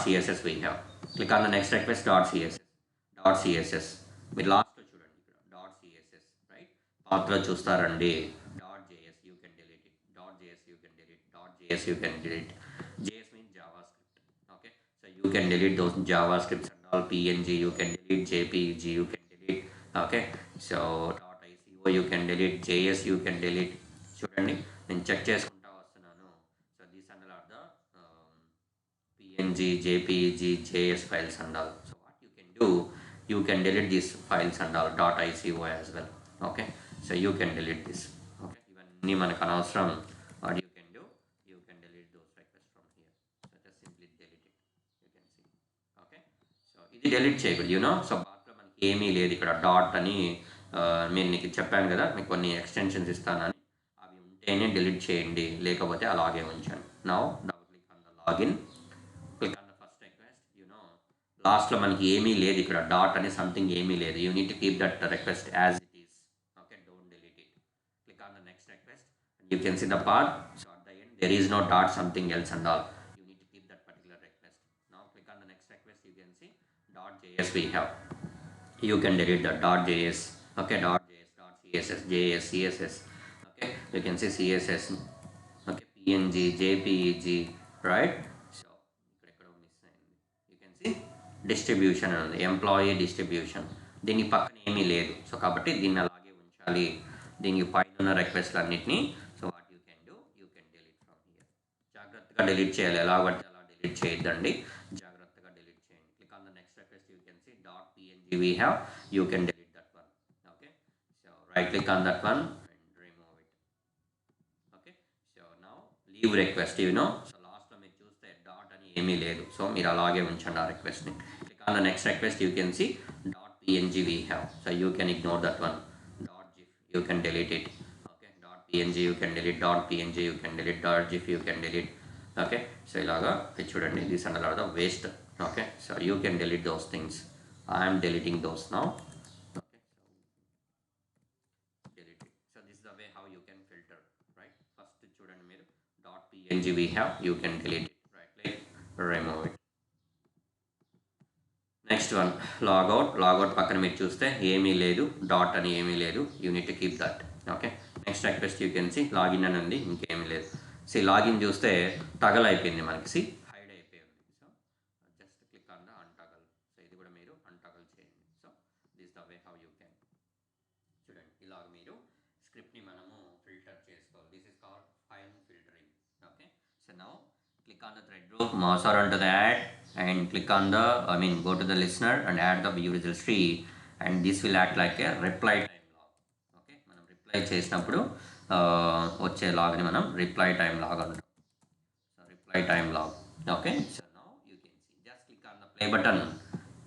.css we have. Click on the next request .css. మీరు last లో చూడండి ఇక్కడ .css, right, పాత్రలో చూస్తారండి. .js you can delete it. .js you can delete. .js you can delete. JS means JavaScript. Okay, so you can delete those JavaScripts and all. PNG you can delete, JPEG you can delete. Okay, so .ico you can delete, JS you can delete. చూడండి నేను check చేసుకుంటా వస్తున్నాను. So these and are the PNG, JPEG, JS files and all. So what you can do, you can delete these files and all. .ico as well. Okay, so you can delete this. Okay, ఇవన్నీ మనకు అనవసరం. What you can do, you can delete those requests from here. So just simply delete it. You can see. Okay, so ఇది delete చేయకూడదు. So పాత్రలో మనకి ఏమీ లేదు ఇక్కడ. డాట్ అని నేను నీకు చెప్పాను కదా, మీకు కొన్ని ఎక్స్టెన్షన్స్ ఇస్తానని, అవి ఉంటేనే delete చేయండి, లేకపోతే అలాగే ఉంచండి. Now double click on the login, click on the first request. లాస్ట్లో మనకి ఏమీ లేదు ఇక్కడ, డాట్ అని సంథింగ్ ఏమీ లేదు. You need to keep that request as it is. Okay, don't delete it. Click on the next request and you can see the path. So at the end there is no dot something else and all. You need to keep that particular request. Now click on the next request, you can see .js we have. You can delete the .js. Okay, .js, .css, JS, CSS. Okay, you can see CSS. Okay, PNG, JPEG, right? So you can see distribution and employee distribution. దీని పక్కన ఏమీ లేదు, so కాబట్టి దీన్ని అలాగే ఉంచాలి. దీనికి పైన ఉన్న రిక్వెస్ట్లు అన్నిటినీ, so what you can do, you can delete from here. జాగ్రత్తగా delete చేయాలి, ఎలా పడితే అలా delete చేయొద్దండి, జాగ్రత్తగా delete చేయండి. Click on the next request, you can see .png we have, you can delete that one. Okay, so right click on that one and remove it. Okay, so now leave request. So లాస్ట్లో మీరు చూస్తే dot అని ఏమీ లేదు, so మీరు అలాగే ఉంచండి ఆ రిక్వెస్ట్ని. Click on the next request, you can see .png we have, so you can ignore that one. .gif you can delete it. Okay, .png you can delete, .png you can delete, .gif you can delete. Okay. So ఇలాగా ఇది చూడండి, this and are the waste. Okay, so you can delete those things. I'm deleting those now. Okay, so delete it. So this is the way how you can filter, right? First చూడండి మీరు .png we have, you can delete it, right click, remove it. Next one logout పక్కన మీరు చూస్తే ఏమీ లేదు, dot అని ఏమీ లేదు, you need to keep that. Okay, next request you can see login అని ఉంది, ఇంకేమీ లేదు. సి లాగిన్ చూస్తే టగల్ అయిపోయింది మనకి, సి హైడ్ అయిపోయింది. So just click on the untoggle. So ఇది కూడా మీరు అన్టగల్ చేయండి. So this the way how you can చూడండి. ఇలాగ మీరు స్క్రిప్ట్ని మనము ఫిల్టర్ చేసుకోవాలి. This is called fine filtering. Okay, so now click on the thread group, mouse around to the ad and click on the go to the listener and add the view results tree, and this will act like a reply time log. Okay, మనం reply చేసినప్పుడు వచ్చే లాగ్ని మనం reply time log అంటాం. So reply time log. Okay, so now you can see, just click on the play button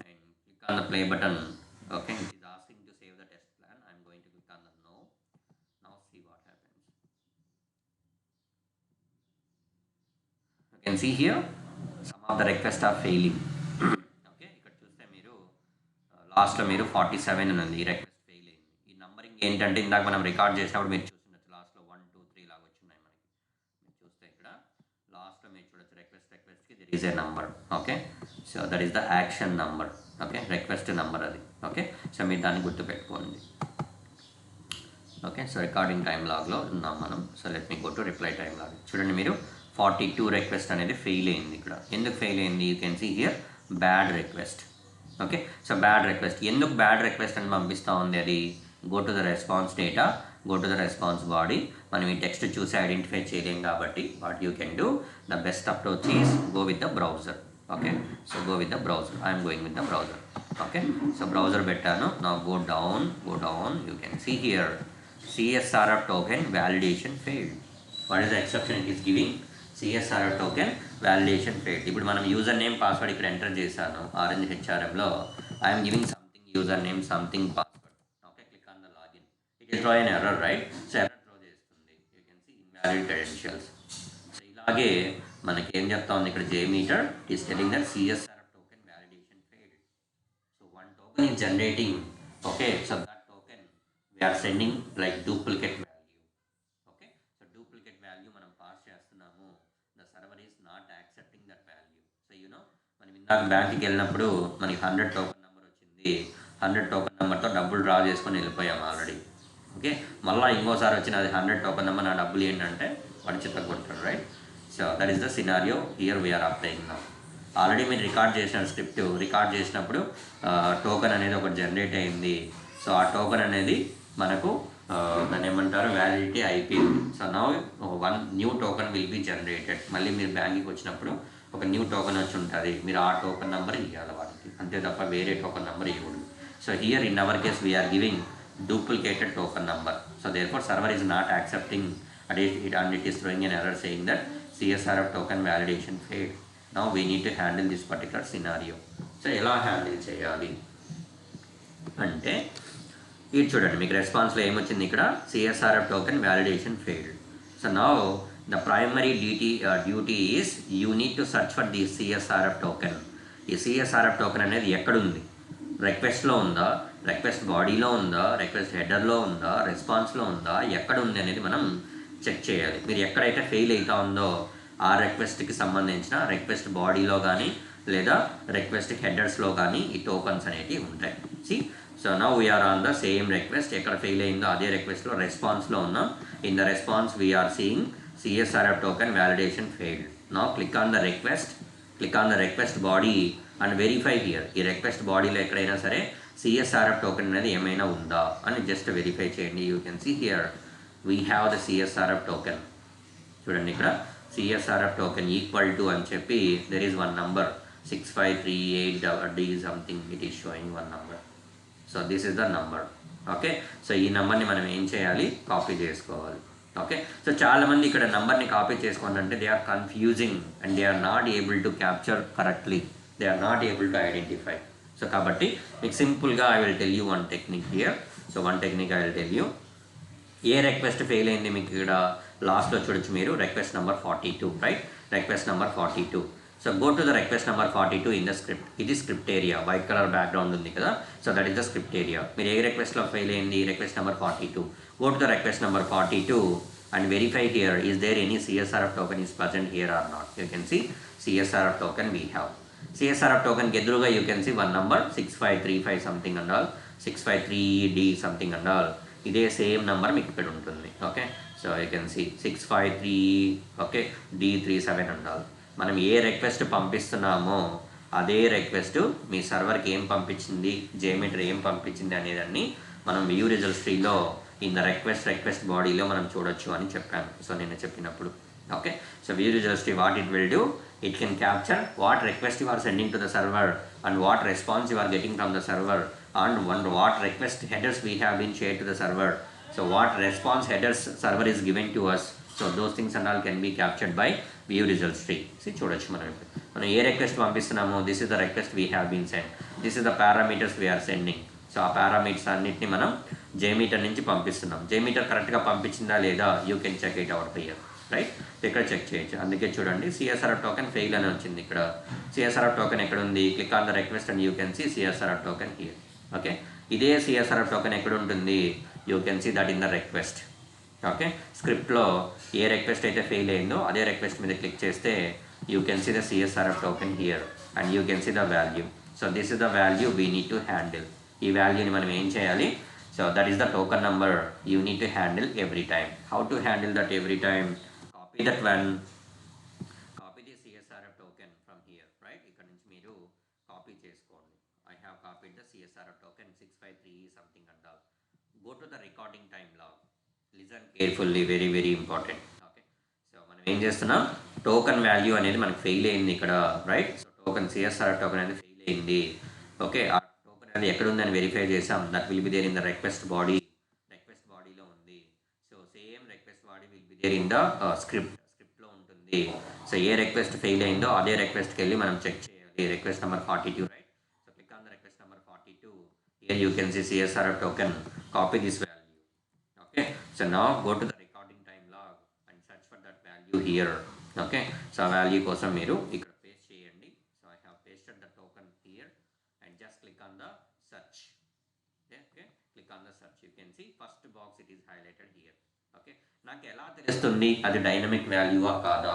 and click on the play button. Okay, it is asking to save the test plan. I'm going to click on the no. Now see what happens. You can see here some of the requests are failing. Okay, ఇక్కడ చూస్తే మీరు లాస్ట్లో మీరు 47 అని ఉంది, ఈ request fail అయింది. ఈ నంబరింగ్ ఏంటంటే ఇందాక మనం రికార్డ్ చేసినప్పుడు మీరు చూస్తుండొచ్చు, లాస్ట్లో 1 2 3 లాగా వచ్చినాయి మనకి. మీరు చూస్తే ఇక్కడ లాస్ట్లో మీరు చూడొచ్చు రిక్వెస్ట్కి there is a number. Okay, so that is the action number. Okay, request number అది. ఓకే, సో మీరు దాన్ని గుర్తుపెట్టుకోండి. ఓకే, సో రికార్డింగ్ టైం లాగ్లో ఉన్నాం మనం. So let me go to reply time log. చూడండి మీరు 42 రిక్వెస్ట్ అనేది ఫెయిల్ అయింది. ఇక్కడ ఎందుకు ఫెయిల్ అయింది, you can see here bad request. Okay, so bad request, ఎందుకు బ్యాడ్ రిక్వెస్ట్ అని పంపిస్తూ ఉంది అది, go to the response data, go to the response body. మనం ఈ టెక్స్ట్ చూసి ఐడెంటిఫై చేయలేం కాబట్టి what you can do, the best approach is go with the browser. Okay, so go with the browser. I'm going with the browser. Okay, so browser పెట్టాను. నా go down, you can see here CSRF token validation failed. What is the exception it is giving? CSRF token validation failed. ఇప్పుడు మనం user name password ఇక్కడ enter చేశాను orange హెచ్ఆర్ఎంలో. I'm giving something user name something password. Okay, click on the login. It is throw an error, right? So error throw చేస్తుంది. You can see invalid credentials. So ఇలాగే మనకి ఏం చెప్తా ఉంది ఇక్కడ, JMeter is telling that CSRF token validation failed. So one token is generating. Okay, so that token we are sending like duplicate value. Okay, so duplicate value మనం pass చేస్తున్నాము. The server is not accepting that value. So you know, మనం ఇందాక బ్యాంక్కి వెళ్ళినప్పుడు మనకి 100 token number వచ్చింది. 100 token నెంబర్తో డబ్బులు డ్రా చేసుకొని వెళ్ళిపోయాము ఆల్రెడీ. ఓకే, మళ్ళీ ఇంకోసారి వచ్చిన అది 100 టోకెన్ నెంబర్, నా డబ్బులు ఏంటంటే వాడు చిత్తకుంటాడు, right? So that is the scenario here we are applying now. Already మీరు రికార్డ్ చేసిన స్క్రిప్ట్ రికార్డ్ చేసినప్పుడు టోకెన్ అనేది ఒకటి జనరేట్ అయింది. సో ఆ టోకెన్ అనేది మనకు దాన్ని ఏమంటారు, వ్యాలిడిటీ అయిపోయింది. So now one new token will be generated. మళ్ళీ మీరు బ్యాంక్కి వచ్చినప్పుడు ఒక న్యూ టోకెన్ వచ్చి ఉంటుంది, మీరు ఆ టోకెన్ నెంబర్ ఇవ్వాలి వాటికి, అంతే తప్ప వేరే టోకెన్ నెంబర్ ఇవ్వకూడదు. So here in our case we're giving duplicated token number. So therefore server is not accepting and it is throwing an error saying that CSRF token validation failed. Now we need to handle this particular scenario. So ఎలా handle చేయాలి అంటే ఇది చూడండి, మీకు రెస్పాన్స్లో ఏమొచ్చింది ఇక్కడ, CSRF token validation failed. So now the primary duty is you need to search for the CSRF token. ఈ CSRF token అనేది ఎక్కడుంది, రిక్వెస్ట్లో ఉందా, రిక్వెస్ట్ బాడీలో ఉందా, రిక్వెస్ట్ హెడర్లో ఉందా, రెస్పాన్స్లో ఉందా, ఎక్కడ ఉంది అనేది మనం చెక్ చేయాలి. మీరు ఎక్కడైతే ఫెయిల్ అవుతా ఉందో ఆ రిక్వెస్ట్కి సంబంధించిన రిక్వెస్ట్ బాడీలో కానీ లేదా రిక్వెస్ట్ హెడర్స్లో కానీ ఈ టోకన్స్ అనేవి ఉంటాయి. So now we're on the same request, ఎక్కడ ఫెయిల్ అయిందో అదే రిక్వెస్ట్లో రెస్పాన్స్లో ఉన్నాం. In the response we're seeing CSRF token validation failed. Now click on the request body and verify here. ఈ రిక్వెస్ట్ బాడీలో ఎక్కడైనా సరే CSRF టోకెన్ అనేది ఏమైనా ఉందా అని జస్ట్ వెరిఫై చేయండి. You can see here we have the CSRF token. చూడండి ఇక్కడ CSRF టోకెన్ ఈక్వల్ టు అని చెప్పి there is one number 6538D something, it is showing one number. So this is the number. Okay, so ఈ నెంబర్ని మనం ఏం చేయాలి, copy చేసుకోవాలి. ఓకే, సో చాలామంది ఇక్కడ నెంబర్ని కాపీ చేసుకోండి అంటే they are confusing and they are not able to capture correctly, they are not able to identify. So కాబట్టి మీకు సింపుల్గా I will tell you one technique here. So one technique I will tell you. ఏ request fail అయింది మీకు ఇక్కడ లాస్ట్లో చూడొచ్చు మీరు, request number 42, right? request number 42. So go to the request number 42 in the script. It is script area, white color background ఉంది కదా. So that is the script area. మీరు ఏ రిక్వెస్ట్లో ఫెయిల్ అయింది, request number 42. Go to the request number 42 and verify here, is there any CSRF token is present here or not. You can see CSRF token we have. CSRF token ఎదురుగా you can see one number 6535 something and all, 653D something and all. ఇదే same number మీకు ఇక్కడ ఉంటుంది. Okay, so you can see 653 okay D37 and all. మనం ఏ request పంపిస్తున్నామో అదే request మీ సర్వర్కి ఏం పంపించింది, JMeter ఏం పంపించింది అనేదాన్ని మనం వ్యూ రిజల్ట్స్ ట్రీలో ఇన్ ద రిక్వెస్ట్ బాడీలో మనం చూడొచ్చు అని చెప్పాను. సో నేను చెప్పినప్పుడు okay, so view results tree what it will do, it can capture what request you are sending to the server and what response you are getting from the server and what request headers we have been shared to the server. So what response headers server is given to us. So those things and all can be captured by view results tree. See చూడొచ్చు మనం ఏ request పంపిస్తున్నామో, this is the request we have been sent, this is the parameters we are sending. So ఆ parameters అన్నిటిని మనం JMeter నుంచి పంపిస్తున్నాం. JMeter కరెక్ట్గా పంపించిందా లేదా, you can check it out here, right. ఇక్కడ చెక్ చేయొచ్చు. అందుకే చూడండి సిఎస్ఆర్ఎఫ్ టోకెన్ ఫెయిల్ అని వచ్చింది. ఇక్కడ సిఎస్ఆర్ఎఫ్ టోకెన్ ఎక్కడ ఉంది, click on the request and you can see CSRF token here. Okay, ఇదే సిఎస్ఆర్ఎఫ్ టోకెన్ ఎక్కడ ఉంటుంది, you can see that in the request. Okay, స్క్రిప్ట్లో ఏ రిక్వెస్ట్ అయితే ఫెయిల్ అయిందో అదే రిక్వెస్ట్ మీద క్లిక్ చేస్తే you can see the CSRF token here and you can see the value. So this is the value we need to handle. ఈ వాల్యూని మనం ఏం చేయాలి, so that is the token number you need to handle every time. How to handle that every time, that one, copy the CSRF token from here, right. ఇక్కడ నుంచి మీరు copy చేసుకోండి. I have copied the CSRF token 653 something and all. Go to the recording time log, listen carefully, very very important. Okay, so మనం ఏం చేస్తున్నాం, token value అనేది మనకు fail అయింది ఇక్కడ, right. So token CSRF token అనేది fail అయింది. Okay, ఆ టోకెన్ అనేది ఎక్కడ ఉందని వెరిఫై చేసాం. That will be there in the request body. In the స్క్రిప్ట్లో ఉంటుంది. సో ఏ రిక్వెస్ట్ ఫెయిల్ అయిందో అదే రిక్వెస్ట్కి వెళ్ళి మనం చెక్ చేయాలి. Request number 42, right. So click on the request number 42. Here you can see CSRF token, copy this value. Okay, so now go to the recording time log and search for that value here. Okay, so ఆ value కోసం మీరు ఇక్కడ paste చేయండి. So I have pasted the token here and just click on the search. Okay, click on the search. You can see first box it is highlighted here. Okay, నాకు ఎలా తెలుస్తుంది అది dynamic వాల్యూవా కాదా.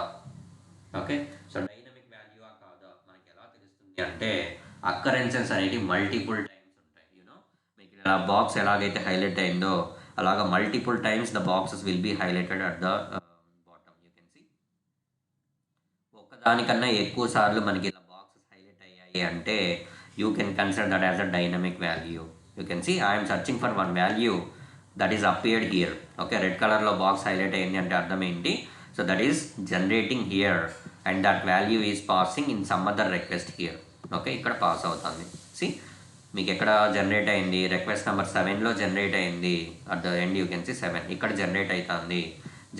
Okay, so dynamic వాల్యూవా కాదా మనకి ఎలా తెలుస్తుంది అంటే, అక్కరెన్సెస్ అనేవి మల్టిపుల్ టైమ్స్ ఉంటాయి. యూనో, మీకు ఇలా బాక్స్ ఎలాగైతే హైలైట్ అయిందో అలాగా multiple times the boxes will be highlighted at the bottom. You can see ఒక్కదానికన్నా ఎక్కువ సార్లు మనకి ఇలా బాక్సెస్ హైలైట్ అయ్యాయి అంటే you can consider that as a dynamic value. You can see I'm searching for one value that is appeared here. Okay, red color lo box highlight అయింది అంటే అర్థం ఏంటి, so that is generating here and that value is passing in some other request here. Okay, ఇక్కడ pass అవుతుంది. see మీకు ఎక్కడ generate అయింది, request number 7లో జనరేట్ అయింది. At the end you can see 7 ఇక్కడ జనరేట్ అవుతుంది.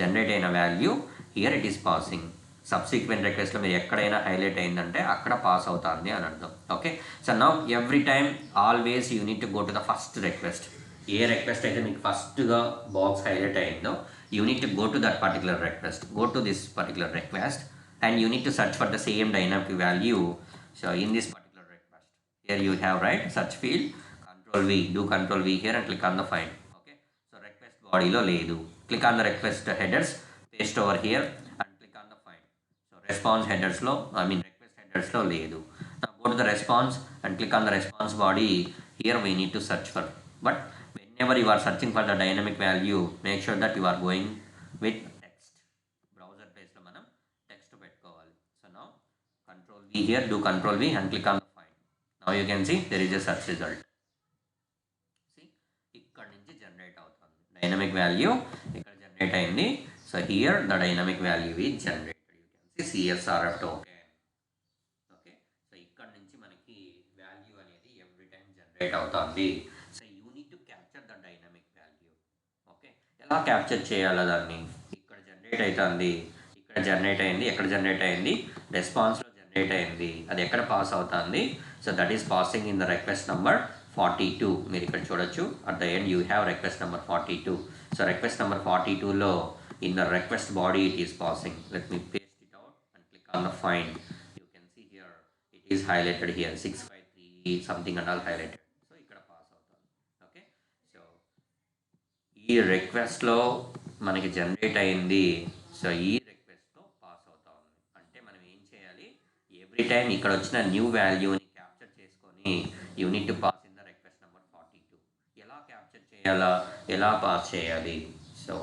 జనరేట్ అయిన value here it is passing. Subsequent రిక్వెస్ట్లో మీరు ఎక్కడైనా హైలైట్ అయిందంటే అక్కడ పాస్ అవుతుంది అని అర్థం. Okay, so now every time always you need to go to the first request. ఏ రిక్వెస్ట్ అయితే మీకు ఫస్ట్గా బాక్స్ హైలైట్ అయిందో you need to go to that particular request, go to this particular request and you need to search for the same dynamic value. So in this particular request here you have right search field, control V here and click on the find. Okay, so request బాడీలో లేదు. Click on the request headers, paste over here and click on the find. So response హెడర్స్లో request హెడర్స్లో లేదు. Go to the response and click on the response body. Here we need to search for, but whenever you are searching for the dynamic value, make sure that you are going with text. Browser page lo manam text pettukovali. So now control V here, do control V and click on the find. Now you can see there is a search result. See, ikkada nunchi generate avutundi dynamic value, ikkada generate ayindi. So here the dynamic value is generated. You can see CSRF token. Okay, so ikkada nunchi manaki value anedi every time generate avutundi. ఎలా capture చేయాలా దాన్ని, ఇక్కడ generate అవుతుంది, ఇక్కడ generate అయింది, ఎక్కడ generate అయింది, రెస్పాన్స్లో generate అయింది, అది ఎక్కడ పాస్ అవుతుంది. So that is passing in the request number 42. మీరు ఇక్కడ చూడొచ్చు at the end you have request number 42. So request number 42లో in the request body it is passing. Let me paste it out and on the find, you can see here it is highlighted here 653 something and all highlighted. So ఇక్కడ pass అవుతాను. Okay, so ఈ రిక్వెస్ట్లో మనకి generate అయింది. So ఈ రిక్వెస్ట్లో pass అవుతా ఉంది. అంటే మనం ఏం చేయాలి, ఎవ్రీ టైం ఇక్కడ వచ్చిన న్యూ వాల్యూని క్యాప్చర్ చేసుకొని unit to pass in the request number 42. ఎలా క్యాప్చర్ చేయాలా, ఎలా పాస్ చేయాలి? So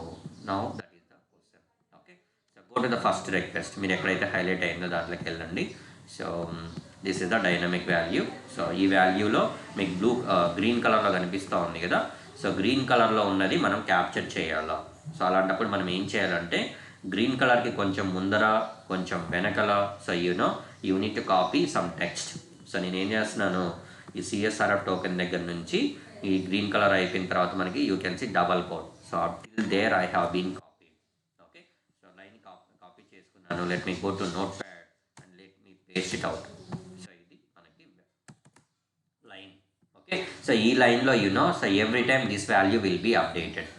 now that is the question. Okay, so go to the first request. మీరు ఎక్కడైతే హైలైట్ అయిందో దాంట్లోకి వెళ్ళండి. So this is the dynamic value. So ఈ వాల్యూలో మీకు గ్రీన్ కలర్లో కనిపిస్తూ ఉంది కదా. సో గ్రీన్ కలర్లో ఉన్నది మనం క్యాప్చర్ చేయాలా. సో అలాంటప్పుడు మనం ఏం చేయాలంటే గ్రీన్ కలర్కి కొంచెం ముందర కొంచెం వెనకల, so you need to copy some text. So నేను ఏం చేస్తున్నాను, ఈ సిఎస్ఆర్ఎఫ్ టోకెన్ దగ్గర నుంచి ఈ గ్రీన్ కలర్ అయిపోయిన తర్వాత మనకి you can see double quote. So till there I have been copy. Okay, so line copy చేసుకున్నాను. Let me go to notepad and let me paste it out. So ఇది మనకి line. Okay, so ఈ లైన్లో so every time this value will be updated.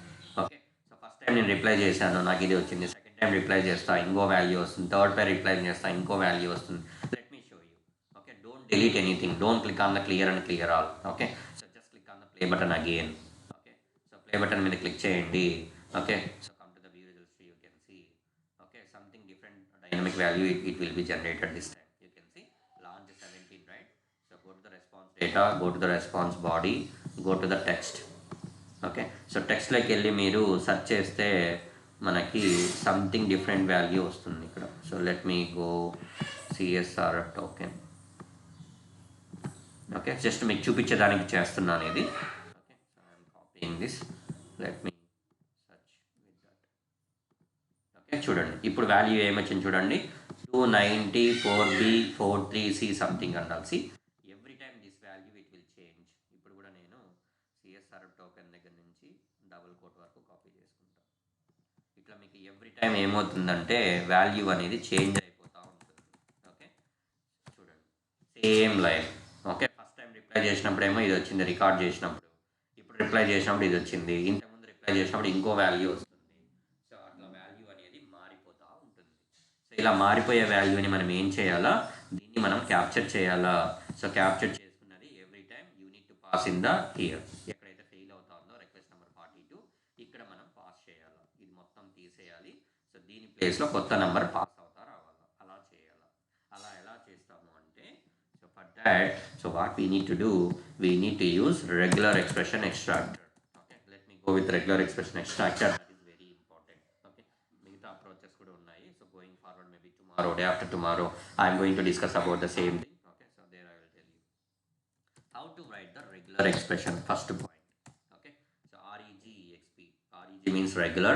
Okay, so first time నేను reply చేశాను, నాకు ఇది వచ్చింది. సెకండ్ టైం రిప్లై చేస్తా, ఇంకో వాల్యూ వస్తుంది. థర్డ్ టైం రిప్లై చేస్తా, ఇంకో వాల్యూ వస్తుంది. Let me show you. Okay, don't delete anything, don't click on the clear and clear all. Okay, so just click on the play button again. Okay, so play button మీద click చేయండి. Okay, so come to the view results, you can see okay something different dynamic value it will be generated this time. You can see launch 17, right? So go to the response data, go to the response body, go to the text. Okay, so టెక్స్ట్లోకి వెళ్ళి మీరు search చేస్తే మనకి something different value వస్తుంది ఇక్కడ. So let me go CSRF token. Okay, just మీకు చూపించడానికి చేస్తున్నాను ఇది. Okay, so I'm copying this. Let me search with that. Okay, చూడండి ఇప్పుడు వాల్యూ ఏమొచ్చింది చూడండి, 294B43C సంథింగ్ అండాల్సి. Every time this value it will change. ఇప్పుడు కూడా నేను సిఎస్ఆర్ఎఫ్ టోకెన్ దగ్గర నుంచి డబుల్ కోట్ వరకు కాపీ చేసుకుంటాను. ఇట్లా మీకు ఎవ్రీ టైం ఏమవుతుందంటే వాల్యూ అనేది చేంజ్ అయిపోతూ ఉంటుంది. ఓకే, చూడండి same line. Okay, first time reply చేసినప్పుడు ఏమో ఇది వచ్చింది, రికార్డ్ చేసినప్పుడు. ఇప్పుడు రిప్లై చేసినప్పుడు ఇది వచ్చింది, ఇంతకుముందు రిప్లై చేసినప్పుడు ఇంకో వాల్యూ వస్తుంది. సో అట్లా వాల్యూ అనేది మారిపోతూ ఉంటుంది. సో ఇలా మారిపోయే వాల్యూని మనం ఏం చేయాలా, దీన్ని మనం క్యాప్చర్ చేయాలా. సో క్యాప్చర్ చేసుకున్నది every time you need to pass in the here. ఎక్కడైతే ఫెయిల్ అవుతుందో రిక్వెస్ట్ నెంబర్ 42 ఇక్కడ మనం పాస్ చేయాలి. ఇది మొత్తం తీసేయాలి. సో దీని ప్లేస్లో కొత్త నెంబర్ పాస్ అవుతా రావాలి. అలా చేయాలి. అలా ఎలా చేస్తాము అంటే, so for that so what we need to do, we need to use regular expression extractor. Okay, let me go with regular expression extractor. That is very important. Okay, మిగతా approaches కూడా ఉన్నాయి. So going forward maybe tomorrow, day after tomorrow I'm going to discuss about the same thing. Okay, so there I will tell you how to write the regular expression. First point. Okay, so REGEXP. REG means regular,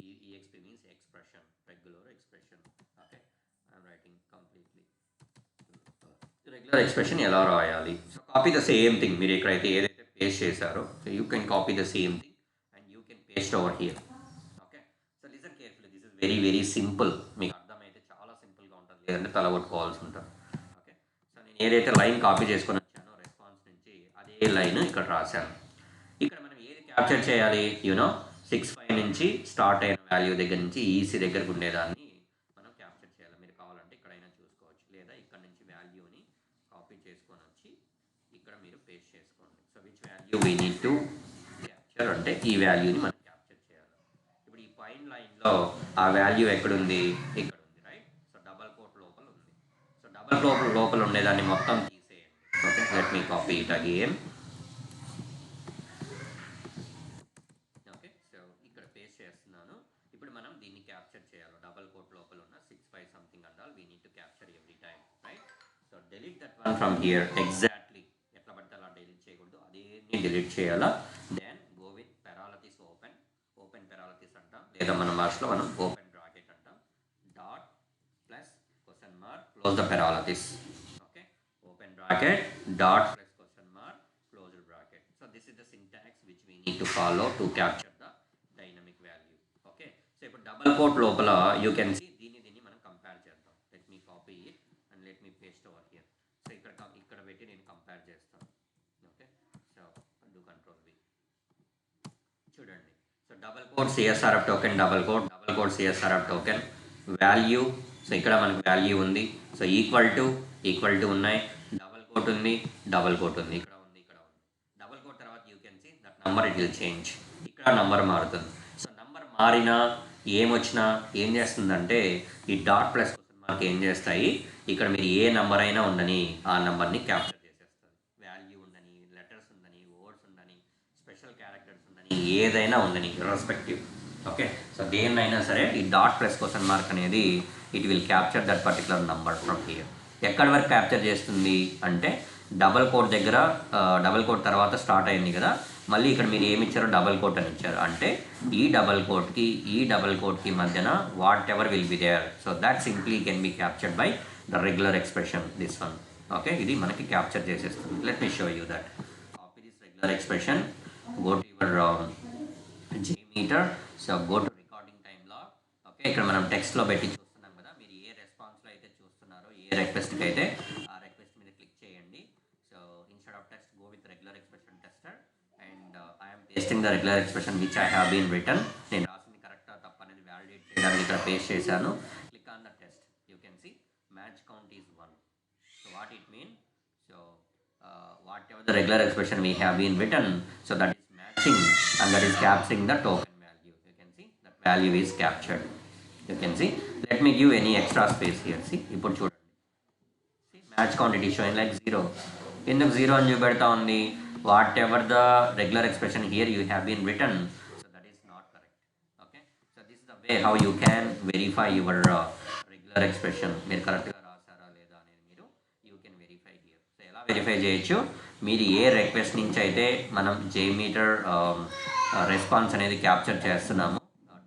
EXP means expression, regular expression. Okay, I'm writing completely regular expression ఎలా రాయాలి. So copy the same thing. మీరు ఎక్కడైతే ఏదైతే paste చేశారో, so you can copy the same thing and you can paste over here. Okay, so listen carefully, this is very very simple. మీకు అర్థమైతే చాలా సింపుల్గా ఉంటుంది, లేదంటే తలగొట్టుకోవాల్సి ఉంటుంది. ఓకే, సో నేను ఏదైతే లైన్ కాపీ చేసుకుని ఏ లైన్ ఇక్కడ రాశాను. ఇక్కడ మనం ఏది క్యాప్చర్ చేయాలి, 65 నుంచి స్టార్ట్ అయిన వాల్యూ దగ్గర నుంచి ఈసీ దగ్గరకు ఉండేదాన్ని మనం క్యాప్చర్ చేయాలి. మీరు కావాలంటే ఇక్కడైనా చూసుకోవచ్చు, లేదా ఇక్కడ నుంచి వాల్యూని కాపీ చేసుకొని వచ్చి ఇక్కడ మీరు పేస్ట్ చేసుకోండి. So which value we need to capture అంటే ఈ వాల్యూని మనం క్యాప్చర్ చేయాలి. ఇప్పుడు ఈ పాయింట్ లైన్లో ఆ వాల్యూ ఎక్కడుంది, ఇక్కడ ఉంది, రైట్? సో డబల్ కోట్ లోపల ఉంది. సో డబల్ కోట్ లోపల ఉండేదాన్ని మొత్తం తీసేయండి. Okay, let me copy it again. Okay, so ఇక్కడ పేస్ట్ చేస్తున్నాను. ఇప్పుడు మనం దీన్ని క్యాప్చర్ చేయాలి. డబల్ కోట్ లోపల ఉన్న 65 something and all we need to capture every time, right? So delete that one from here. Exactly ఎట్లా పడితే అలా డిలీట్ చేయకూడదు, అదేని డిలీట్ చేయాలా. Then go with parenthesis open. Open parenthesis అంటాం, లేదా మన భాషలో మనం ఓపెన్ బ్రాకెట్ అంటాం. Dot plus question mark close the parenthesis. Okay, open bracket dot plus question mark closed bracket. So this is the syntax which we need to follow to capture the dynamic value. Okay, so ఇప్పుడు double coat లోపల you can see దీన్ని మనం compare చేద్దాం. let me copy it and let me paste over here. So ఇక్కడ పెట్టి నేను compare చేస్తాను. Okay, so do control V. చూడండి, so double quote CSRF token, double quote CSRF token value so ఇక్కడ మనకు వాల్యూ ఉంది. సో ఈక్వల్ టు ఉన్నాయి, double quote ఉంది, డబల్ కోట్ ఉంది, ఇక్కడ ఉంది, ఇక్కడ ఉంది. డబల్ కోట్ తర్వాత you can see that number it will change. ఇక్కడ నంబర్ మారుతుంది. సో నంబర్ మారినా ఏమొచ్చినా ఏం చేస్తుందంటే ఈ డాట్ ప్లస్ క్వశ్చన్ మార్క్ ఏం చేస్తాయి, ఇక్కడ మీరు ఏ నంబర్ అయినా ఉండని ఆ నంబర్ని క్యాప్చర్ చేసేస్తుంది. వాల్యూ ఉండని, లెటర్స్ ఉండని, వర్డ్స్ ఉండని, స్పెషల్ క్యారెక్టర్స్ ఉండని, ఏదైనా ఉండని ఇర్రెస్పెక్టివ్. ఓకే, సో దేన్నైనా సరే ఈ డాట్ ప్లస్ క్వశ్చన్ మార్క్ అనేది it will capture that particular number from here. ఎక్కడి వరకు క్యాప్చర్ చేస్తుంది అంటే డబల్ కోట్ దగ్గర, డబల్ కోట్ తర్వాత స్టార్ట్ అయింది కదా, మళ్ళీ ఇక్కడ మీరు ఏమి ఇచ్చారో డబల్ కోట్ అని ఇచ్చారు అంటే ఈ డబల్ కోట్కి మధ్యన whatever will be there. So that simply can be captured by the regular expression this one. Okay, ఇది మనకి క్యాప్చర్ చేసేస్తుంది. Let me show you that. Copy this regular expression, go to your JMeter. So go to recording time log. Okay, ఇక్కడ మనం టెక్స్ట్లో పెట్టి చూస్తున్నాం కదా, మీరు ఏ రెస్పాన్స్లో అయితే చూస్తున్నారో, ఏ రిక్వెస్ట్కి అయితే ఆ రిక్వెస్ట్ మీద క్లిక్ చేయండి. So instead of text go with regular expression tester and I'm pasting the regular expression which I have been written. నేను రాసింది కరెక్టా తప్ప అనేది వ్యాలిడేట్ చేయడానికి ఇక్కడ పేస్ట్ చేశాను. Click on the test. You can see match count is 1. So what it mean, so whatever the regular expression we have been written, so that is matching and that is capturing the token value. You can see that value is captured. You can see, let me give any extra space here. See, ఇప్పుడు చూడండి, see match count it is showing like 0. ఎందుకు 0 అని చూపెడతా ఉంది? Whatever the regular expression here you have been written, so that is not correct. Okay, so this is the way how you can verify your regular expression. మీరు కరెక్ట్గా రాసారా లేదా అనేది మీరు you can verify here. So ఎలా verify చేయొచ్చు, మీరు ఏ రిక్వెస్ట్ నుంచి అయితే మనం JMeter రెస్పాన్స్ అనేది క్యాప్చర్ చేస్తున్నాము,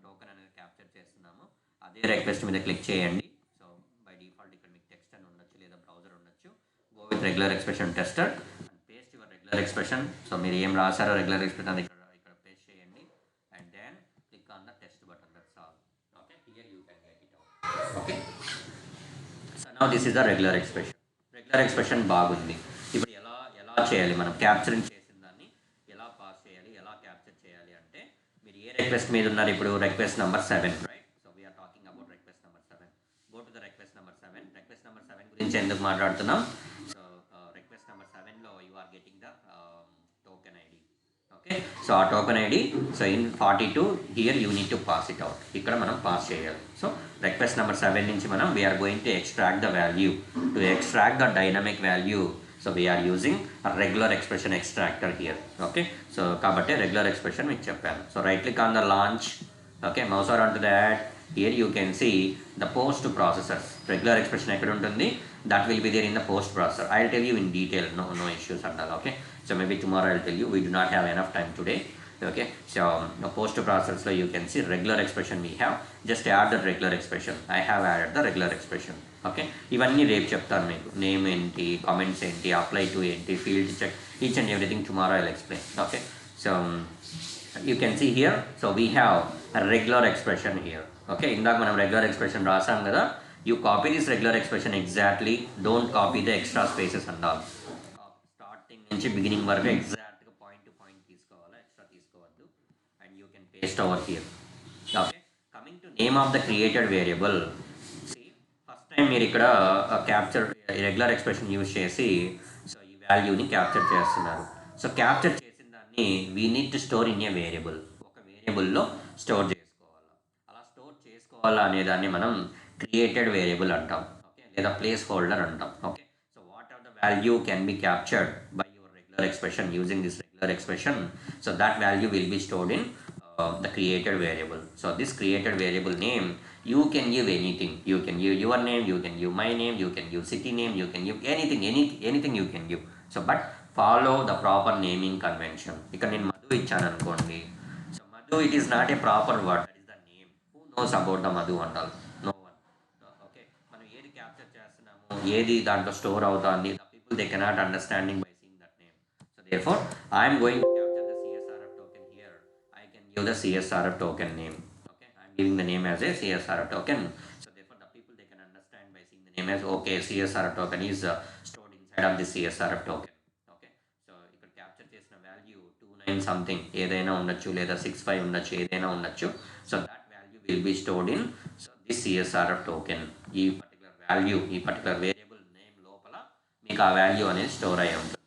టోకెన్ అనేది క్యాప్చర్ చేస్తున్నాము, అదే రిక్వెస్ట్ మీద క్లిక్ చేయండి. సో బై డిఫాల్ట్ ఇక్కడ మీకు టెక్స్ట్ అని ఉండొచ్చు లేదా బ్రౌజర్ ఉండొచ్చు. Go with regular expression tester and paste your regular expression. So మీరు ఏం రాసారో రెగ్యులర్ ఎక్స్ప్రెషన్ ఇక్కడ పేస్ట్ చేయండి and then click on the test button. That's all. Okay, here you can get it out. Okay, so now this is the regular expression. Regular expression బాగుంది. ఇప్పుడు ఎలా చేయాలి, మనం క్యాప్చరింగ్ చేసిన దాన్ని ఎలా పాస్ చేయాలి, ఎలా క్యాప్చర్ చేయాలి అంటే మీరు ఏ రిక్వెస్ట్ మీద ఉన్నారు, ఇప్పుడు request number 7, right? So we're talking about request number 7. Go to the request number 7. Request number 7 గురించి ఎందుకు మాట్లాడుతున్నాం? సో రిక్వెస్ట్ నెంబర్ 7లో you are getting the token ID. Okay, so ఆ token ID, so in 42 here you need to pass it out. ఇక్కడ మనం pass చేయాలి. So request number 7 నుంచి మనం we are going to extract the value. To extract the dynamic value, so we are using a regular expression extractor here. Okay, so kabatti regular expression మీకు చెప్పాను. So right click on the launch. Okay, mouse over onto that. Here you can see the post processors. Regular expression ekkada untundi, that will be there in the post processor. I'll tell you in detail, no issues and all. Okay, so maybe tomorrow I'll tell you. We do not have enough time today. Okay, so the post processors lo you can see regular expression we have. Just add the regular expression. I have added the regular expression. Okay, ఇవన్నీ రేపు చెప్తాను మీకు. Name ఏంటి, comments ఏంటి, apply to ఏంటి, field check, each and everything tomorrow I will explain. Okay, so you can see here. So we have regular expression here. Okay, ఇందాక మనం regular expression రాసాం కదా, you copy this regular expression exactly. Don't copy the extra spaces and all. Starting నుంచి beginning వరకు ఎగ్జాక్ట్గా point to point తీసుకోవాలి, extra తీసుకోవద్దు. And you can paste over here. Okay, coming to name of the created variable. మీరు ఇక్కడ capture regular expression use చేసి so ఈ వాల్యూని క్యాప్చర్ చేస్తున్నారు. సో క్యాప్చర్ చేసిన దాన్ని we need to store in a variable. ఒక వేరియబుల్లో స్టోర్ చేసుకోవాలా. అలా స్టోర్ చేసుకోవాలా అనే దాన్ని మనం క్రియేటెడ్ వేరియబుల్ అంటాం. ఓకే, లేదా ప్లేస్ హోల్డర్ అంటాం. Okay, so what are the value can be captured by your regular expression using this regular expression, so that value will be stored in the created variable. So this created variable name, you can give anything. You can give your name, you can give my name, you can give city name, you can give anything, anything you can give. So but follow the proper naming convention. ఇక్కడ నేను మధు ఇచ్చాను అనుకోండి. So Madhu, it is not a proper word, that is the name. Who knows about the Madhu and all? No one. Okay, మనం ఏది capture చేస్తున్నాము, ఏది దాంట్లో store అవుతుంది, the people they cannot understanding by seeing that name. So therefore I am going to capture the CSRF token here. I can give the CSRF token name. Okay, I am giving the name as a CSRF token. So therefore the people they can understand by seeing the name as okay, CSRF token is stored inside of the CSRF token. Okay, so ఇక్కడ capture చేసిన value 29 something ఏదైనా ఉండొచ్చు, లేదా 65 ఉండొచ్చు, ఏదైనా ఉండొచ్చు. So that value will be stored in this CSRF token. ఈ particular value, ఈ పర్టికులర్ వేరియబుల్ నేమ్ లోపల మీకు ఆ వాల్యూ అనేది స్టోర్ అయి ఉంటుంది.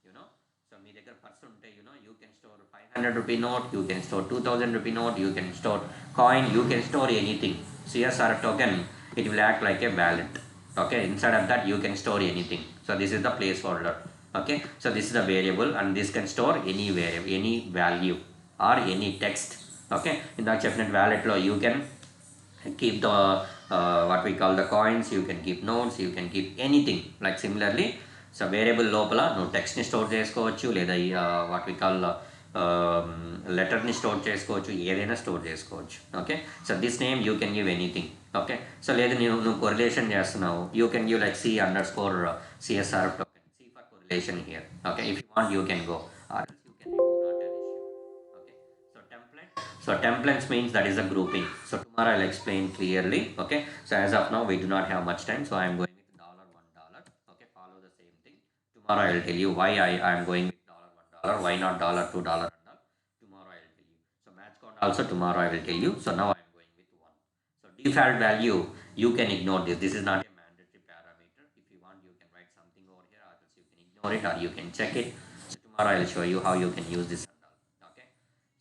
యూనో సో మీ దగ్గర పర్స్ ఉంటే you can store 500 rupee note, you can store 2000 rupee note, you can store coin, you can store anything. CSRF token, it will act like a wallet. Okay, inside of that you can store anything. So this is the placeholder. Okay, so this is the variable and this can store any variable, any value or any text. Okay, in the definite wallet law you can keep the what we call the coins, you can keep notes, you can keep anything. Like similarly, so variable లోపల నువ్వు టెక్స్ట్ని store చేసుకోవచ్చు, లేదా what we call లెటర్ని store చేసుకోవచ్చు, ఏదైనా store చేసుకోవచ్చు. Okay, so this name you can give anything. Okay, so లేదు నువ్వు కొరిలేషన్ చేస్తున్నావు, you can give like C_CSRF token, C for correlation here. Okay, if you want you can go, or else you can remove, not an issue. Okay, so template, so templates means that is a grouping. So tomorrow I'll explain clearly. Okay, so as of now we do not have much time, so I am going with $1. Okay, follow the same thing. Tomorrow I will tell you why I am going with $1, why not $2 and all. Tomorrow I will tell you. So match count also tomorrow I will tell you. So now I am going with 1. So default value, you can ignore this. This is not a mandatory parameter. If you want you can write something over here, or else you can ignore it, or you can check it. So tomorrow I will show you how you can use this and all. Okay,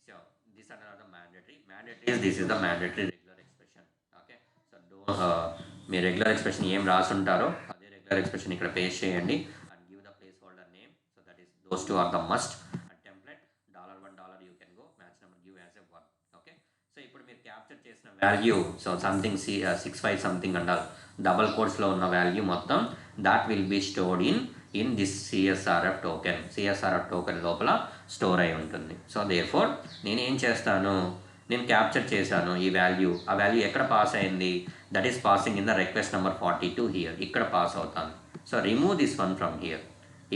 so this and another mandatory. Mandatory is, this is the mandatory regular expression. Okay, so don't మీ regular expression ఏం రాసుంటారో అదే regular expression ఇక్కడ paste చేయండి and give the placeholder name. So that is those two are the must. And template $1 you can go, match number give as a 1. Okay, so ఇప్పుడు మీరు capture చేసిన value, so something 65 something and all double కోడ్స్లో ఉన్న value మొత్తం that will be stored in this CSRF token. CSRF token లోపల store అయి ఉంటుంది. So therefore నేను ఏం చేస్తాను, నేను క్యాప్చర్ చేశాను ఈ వాల్యూ, ఆ వాల్యూ ఎక్కడ పాస్ అయింది, that is passing in the request number 42 here, ఇక్కడ పాస్ అవుతాను. So remove this one from here.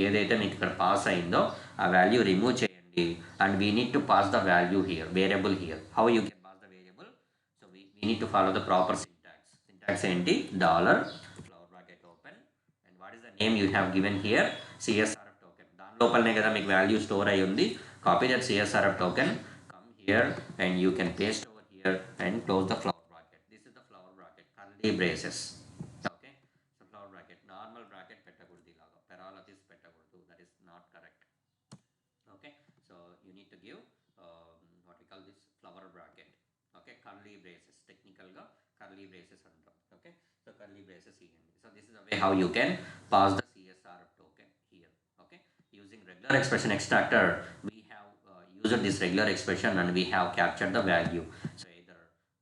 ఏదైతే మీకు ఇక్కడ పాస్ అయిందో ఆ వాల్యూ రిమూవ్ చేయండి and we need to pass the value here, variable here. How you can pass the variable, so we need to follow the proper syntax. Syntax ఏంటి, dollar flower bracket open and what is the name you have given here, CSRF token. దాని లోపలనే కదా మీకు value store అయి ఉంది. Copy that CSRF token, here and you can paste over here and close the flower bracket. This is the flower bracket, curly braces. Okay, so flower bracket, normal bracket pettagurdu ilaga, paralysis pettagurdu, that is not correct. Okay, so you need to give what we call this flower bracket. Okay, curly braces, technical ga curly braces antam. Okay, so curly braces here. So this is the way how you can pass the CSRF token here. Okay, using regular expression extractor we used this regular expression and we have captured the value. So either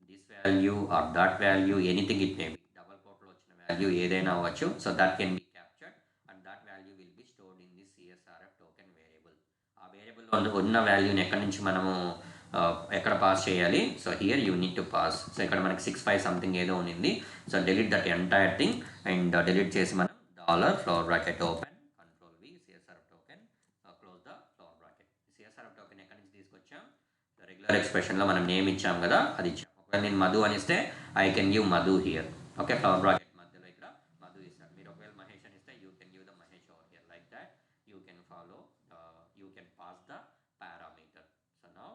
this value or that value, anything it may be, double quote lo vachina value edaina avvachu, so that can be captured and that value will be stored in this CSRF token variable. Aa variable lo unna value ni ekkadi nunchi manamu ekkada pass cheyali. So here you need to pass. So ikkada manaki 65 something edo unindi. So delete that entire thing and delete chesi manam dollar flower bracket open, regular ఎక్స్ప్రెషన్లో మనం name ఇచ్చాం కదా, అది ఇచ్చాం. ఒకవేళ నేను మధు అని ఇస్తే I can give Madhu here. Okay, flower bracket మధ్యలో ఇక్కడ మధు ఇస్తారు. మీరు ఒకవేళ మహేష్ అని ఇస్తే you can give the Mahesh over here. Like that you can follow, you can pass the parameter. So now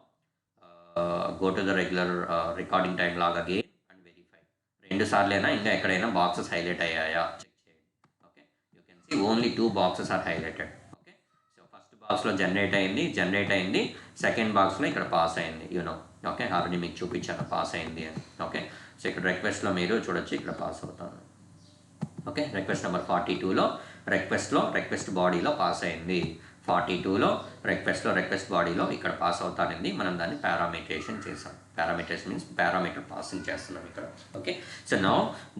go to the regular recording time log again and verify. 2 సార్లైనా ఇంకా ఎక్కడైనా బాక్సెస్ హైలైట్ అయ్యాయా చెక్ చేయండి. Okay, you can see only 2 boxes are highlighted. బాక్స్లో generate అయింది, second బాక్స్లో ఇక్కడ pass అయింది. యూనో ఓకే, ఆల్రెడీ మీకు చూపించాను పాస్ అయింది అని. ఓకే, సో ఇక్కడ రిక్వెస్ట్లో మీరు చూడొచ్చు ఇక్కడ పాస్ అవుతాను. ఓకే, రిక్వెస్ట్ నెంబర్ 42లో రిక్వెస్ట్ బాడీలో పాస్ అయింది. 42లో రిక్వెస్ట్ బాడీలో ఇక్కడ పాస్ అవుతానండి. మనం దాన్ని పారామీటరేషన్ చేసాం. పారామీటరేషన్ మీన్స్ పారామీటర్ పాసింగ్ చేస్తున్నాం ఇక్కడ. Okay, so now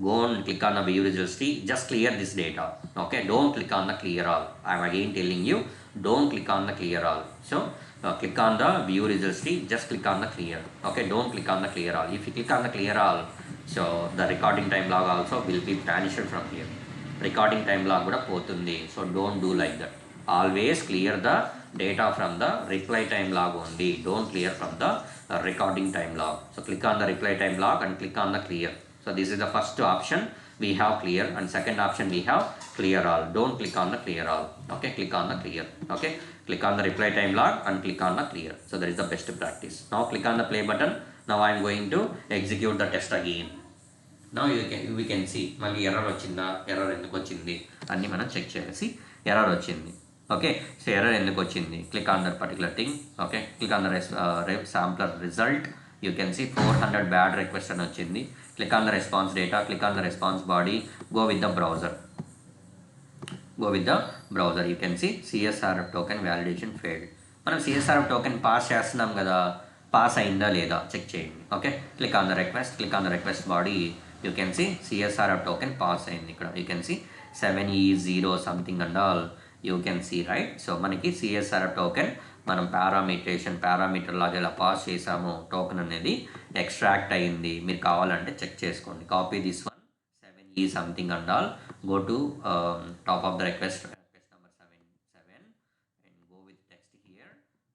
go and click on the view results tree. Just clear this data. Okay, don't click on the clear all. I'm again telling you, don't click on the clear all. So click on the view results tree, just click on the clear. Okay, don't click on the clear all. If you click on the clear all, so the recording time log also will be vanished from here. Recording time log kuda potundi. So don't do like that. Always clear the data from the reply time log only. Don't clear from the recording time log. So click on the reply time log and click on the clear. So this is the first option. We have clear, and second option we have clear all. Don't click on the clear all. Okay, click on the clear. Okay, click on the reply time log and click on the clear. So that is the best practice. Now click on the play button. Now I am going to execute the test again. Now we can see మళ్ళీ error వచ్చిందా, error ఎందుకు వచ్చింది అన్నీ మనం check చేసి error వచ్చింది. Okay, so error ఎందుకు వచ్చింది, click on that particular thing. Okay, click on the sampler result. You can see 400 bad request అని వచ్చింది. Click on the response data, click on the response body, go with the browser. You can see CSRF token validation failed. మనం CSRF token pass చేస్తున్నాం కదా, pass అయిందా లేదా check చేయండి. Okay, click on the request body. You can see CSRF token pass అయింది. ఇక్కడ you can see 7E0 something and all you can see, right. So మనకి CSRF token మనం parameter లాగా ఇలా పాస్ చేసాము, టోకెన్ అనేది ఎక్స్ట్రాక్ట్ అయ్యింది. మీరు కావాలంటే చెక్ చేసుకోండి. Copy this one 7E something and all, go to top of the request number 7 and go with text here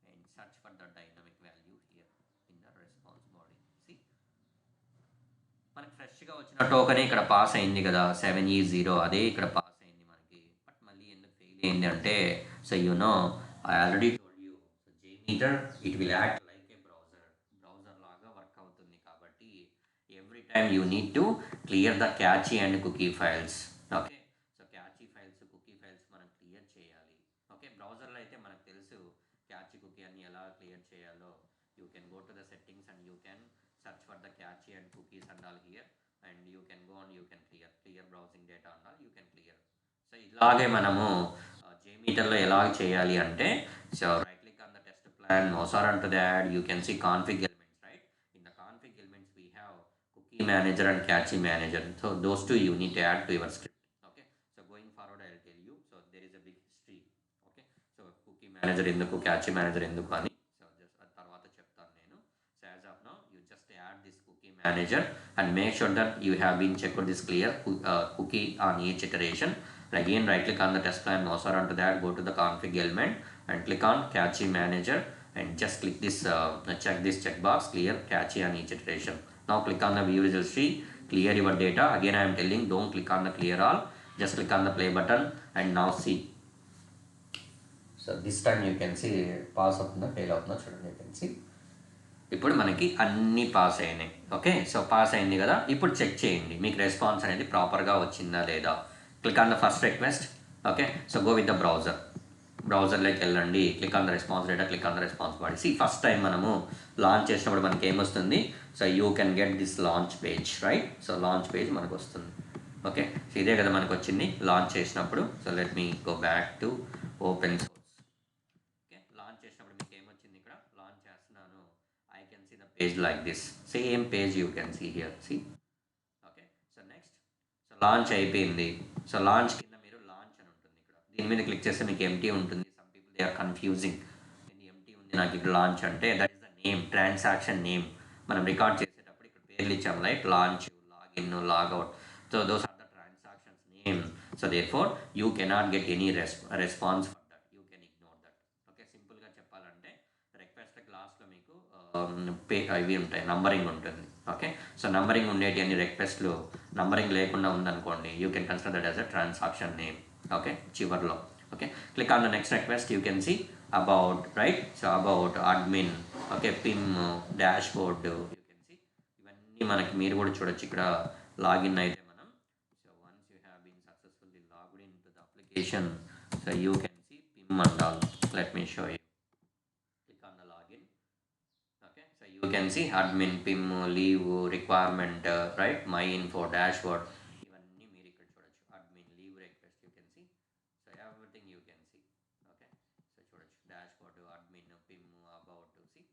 and search for the dynamic value here in the response body. See, మనకి ఫ్రెష్గా వచ్చిన token ఇక్కడ pass అయింది కదా, 7E0 అదే ఇక్కడ pass అయింది మనకి. బట్ మళ్ళీ ఎందుకు ఫెయిల్ అయింది అంటే, so you know I already told you, so JMeter it will act like a browser లాగా వర్క్ అవుతుంది. కాబట్టి every time you need to clear the cache and cookie files. Okay, so cache files, cookie files మనం clear చేయాలి. ఓకే, బ్రౌజర్లో అయితే మనకు తెలుసు క్యాచీ కుకీ అని ఎలా క్లియర్ చేయాలో. You can go to the settings and you can search for the catchy and cookies and all here, and you can go and you can clear browsing data and all you can clear. So ఇలాగే మనము JMeterలో ఎలా చేయాలి అంటే, so right click on the test plan, mouse onto that, you can see config elements, right? In the config elements we have cookie manager and catchy manager. So those two you need to add to your script. Okay, so going forward I will tell you. So there is a big history. Okay, so cookie manager ఎందుకు, catchy manager ఎందుకు అని తర్వాత చెప్తాను నేను. So as of now you just add this cookie manager and make sure that you have been checked this clear cookie on each iteration. Again right click on the test plan, mouse onto that, go to the config element and click on catchy manager and just click this check this checkbox, clear catchy on each iteration. Now click on the view results tree, clear your data. Again I am telling, don't click on the clear all, just click on the play button and now see. So this time you can see pass అవుతుందా fail అవుతుందా చూడండి. You can see ఇప్పుడు మనకి అన్నీ pass అయినాయి. Okay, so pass అయింది కదా, ఇప్పుడు చెక్ చేయండి మీకు రెస్పాన్స్ అనేది ప్రాపర్గా వచ్చిందా లేదా. Click on the first request. Okay, so go with the బ్రౌజర్లోకి వెళ్ళండి, click on the response data, click on the response body. See first time మనము లాంచ్ చేసినప్పుడు మనకి ఏమొస్తుంది, so you can get this launch page, right. So launch page మనకు వస్తుంది. Okay, so ఇదే కదా మనకు వచ్చింది లాంచ్ చేసినప్పుడు. So let me go back to open source. Okay, launch చేసినప్పుడు మీకు ఏమొచ్చింది, ఇక్కడ లాంచ్ చేస్తున్నాను, I can see the page like this, same page you can see here. సి okay, so next, so launch అయిపోయింది. సో లాంచ్ కింద మీరు లాంచ్ అని ఉంటుంది, ఇక్కడ దీని మీద క్లిక్ చేస్తే మీకు ఎంటీ ఉంటుంది. Some people they are confusing, empty ఉంది నాకు ఇక్కడ లాంచ్ అంటే, that is the name, transaction name. మనం రికార్డ్ చేసేటప్పుడు ఇక్కడ పేర్లు ఇచ్చాం, like launch, login, logout. So those are the transactions name. So therefore you cannot get any response for that, you can ignore that. Okay, సింపుల్గా చెప్పాలంటే request క్లాస్లో మీకు ఇవి ఉంటాయి, నంబరింగ్ ఉంటుంది. ఓకే, సో నంబరింగ్ ఉండేటి అన్ని రిక్వెస్ట్లు నంబరింగ్ లేకుండా ఉందనుకోండి, you can consider that as a transaction name. Okay, చివర్లో. Okay, click on the next request, you can see about, right. So about, admin, okay, PIM, dashboard, you can see ఇవన్నీ మనకి మీరు కూడా చూడొచ్చు. ఇక్కడ login అయితే మనం, so once you have been successfully logged in to the application, so you can see PIM and all. Let me show you. Click on the login. Okay, so you can see admin, PIM, leave, requirement, right, my info, dashboard. ఇవన్నీ మీరు ఇక్కడ చూడొచ్చు. admin, leave request, you can see. So everything you can see. Okay, so చూడొచ్చు, dashboard, admin, PIM, about, see.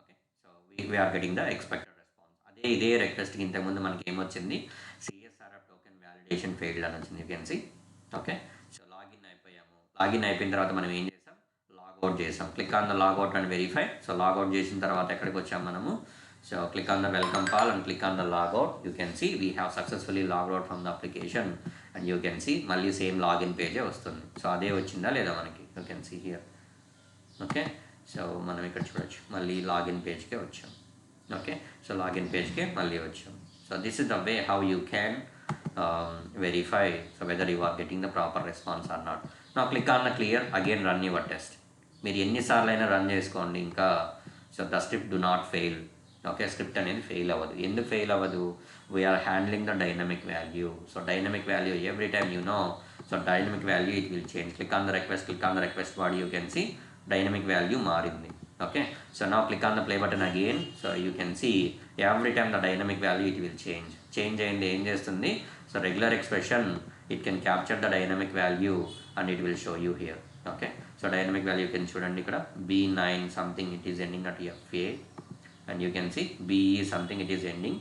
Okay, so we are getting the expected response. ఇదే request కి ఇంతకుముందు మనకి ఏమొచ్చింది, CSRF token validation failed అని వచ్చింది. You can see. Okay, so login అయిపోయాము. Login అయిపోయిన తర్వాత మనం ఏం చేసాం, లాగౌట్ చేసాం. Click on the logout and verify. So logout చేసిన తర్వాత ఎక్కడికి వచ్చాం మనము, so click on the welcome call and click on the logout. You can see we have successfully logout from the application and you can see మళ్ళీ same login పేజే వస్తుంది. So అదే వచ్చిందా లేదా మనకి, you can see here. Okay, so మనం ఇక్కడ చూడొచ్చు, మళ్ళీ లాగిన్ పేజ్కే వచ్చాం. ఓకే, సో లాగిన్ పేజ్కే మళ్ళీ వచ్చాం. So this is the way how you can verify so whether you are getting the proper response or not. Now click on the clear, again run your test. మీరు ఎన్నిసార్లు అయినా run చేసుకోండి ఇంకా. So the script do not fail. Okay, script అనేది fail అవ్వదు. ఎందుకు fail అవ్వదు? We're handling the dynamic value. So dynamic value every time so dynamic value it will change. Click on the request వాడి you can see dynamic value మారింది. Okay, so నా click on the play button again. So you can see every time the dynamic value it will change అయింది. ఏం చేస్తుంది? So regular expression it can capture the dynamic value and it will show you here. Okay, so dynamic value can చూడండి ఇక్కడ B9 something it is ending at FA and you can see BE something it is ending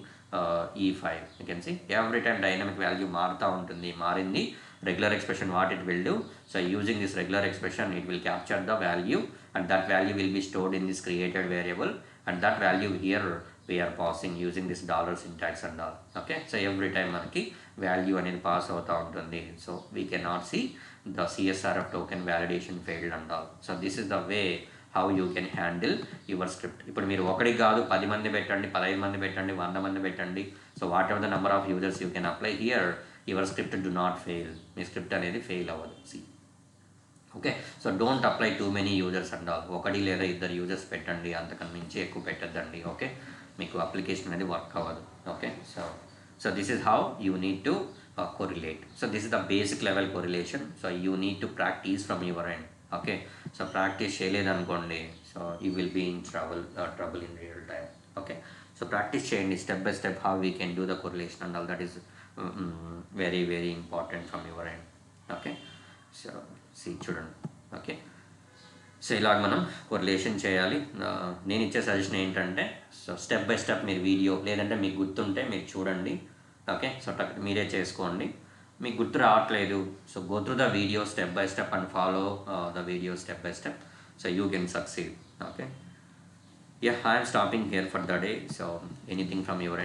E5. You can see every time dynamic value మారుతూ ఉంటుంది. మారింది. Regular expression what it will do? So using this regular expression it will capture the value and that value will be stored in this created variable and that value here we are passing using this dollar syntax and all. Okay, so every time మనకి value అనేది pass అవుతూ ఉంటుంది. So we cannot see the CSRF token validation failed and all. So this is the way how you can handle your script. ఇప్పుడు మీరు ఒకటికి కాదు 10 మంది పెట్టండి, 15 మంది పెట్టండి, 100 మంది పెట్టండి. So whatever the number of users you can apply here, your script do not fail. మీ స్క్రిప్ట్ అనేది ఫెయిల్ అవ్వదు. సి okay, so don't apply too many users and all. ఒకటి లేదా 2 యూజర్స్ పెట్టండి, అంతకన్నా మించి ఎక్కువ పెట్టద్దండి. ఓకే, మీకు అప్లికేషన్ అనేది వర్క్ అవ్వదు. Okay, so this is how you need to correlate. So this is the basic level correlation. So you need to practice from your end. Okay, so practice చేయలేదనుకోండి, so you will be in trouble in real time. Okay, so practice చేయండి step by step how we can do the correlation and all. That is very very important from your end. Okay, so చూడండి. Okay, so ఇలాగ మనం correlation చేయాలి. నేను ఇచ్చే suggestion ఏంటంటే, so step by step మీరు video లేదంటే మీకు గుర్తుంటే మీరు చూడండి. ఓకే, సో మీరే చేసుకోండి. మీకు గుర్తు రావట్లేదు, so go through the video step by step and follow the video step by step, so you can succeed. Okay, I'm stopping here for the day. So anything from your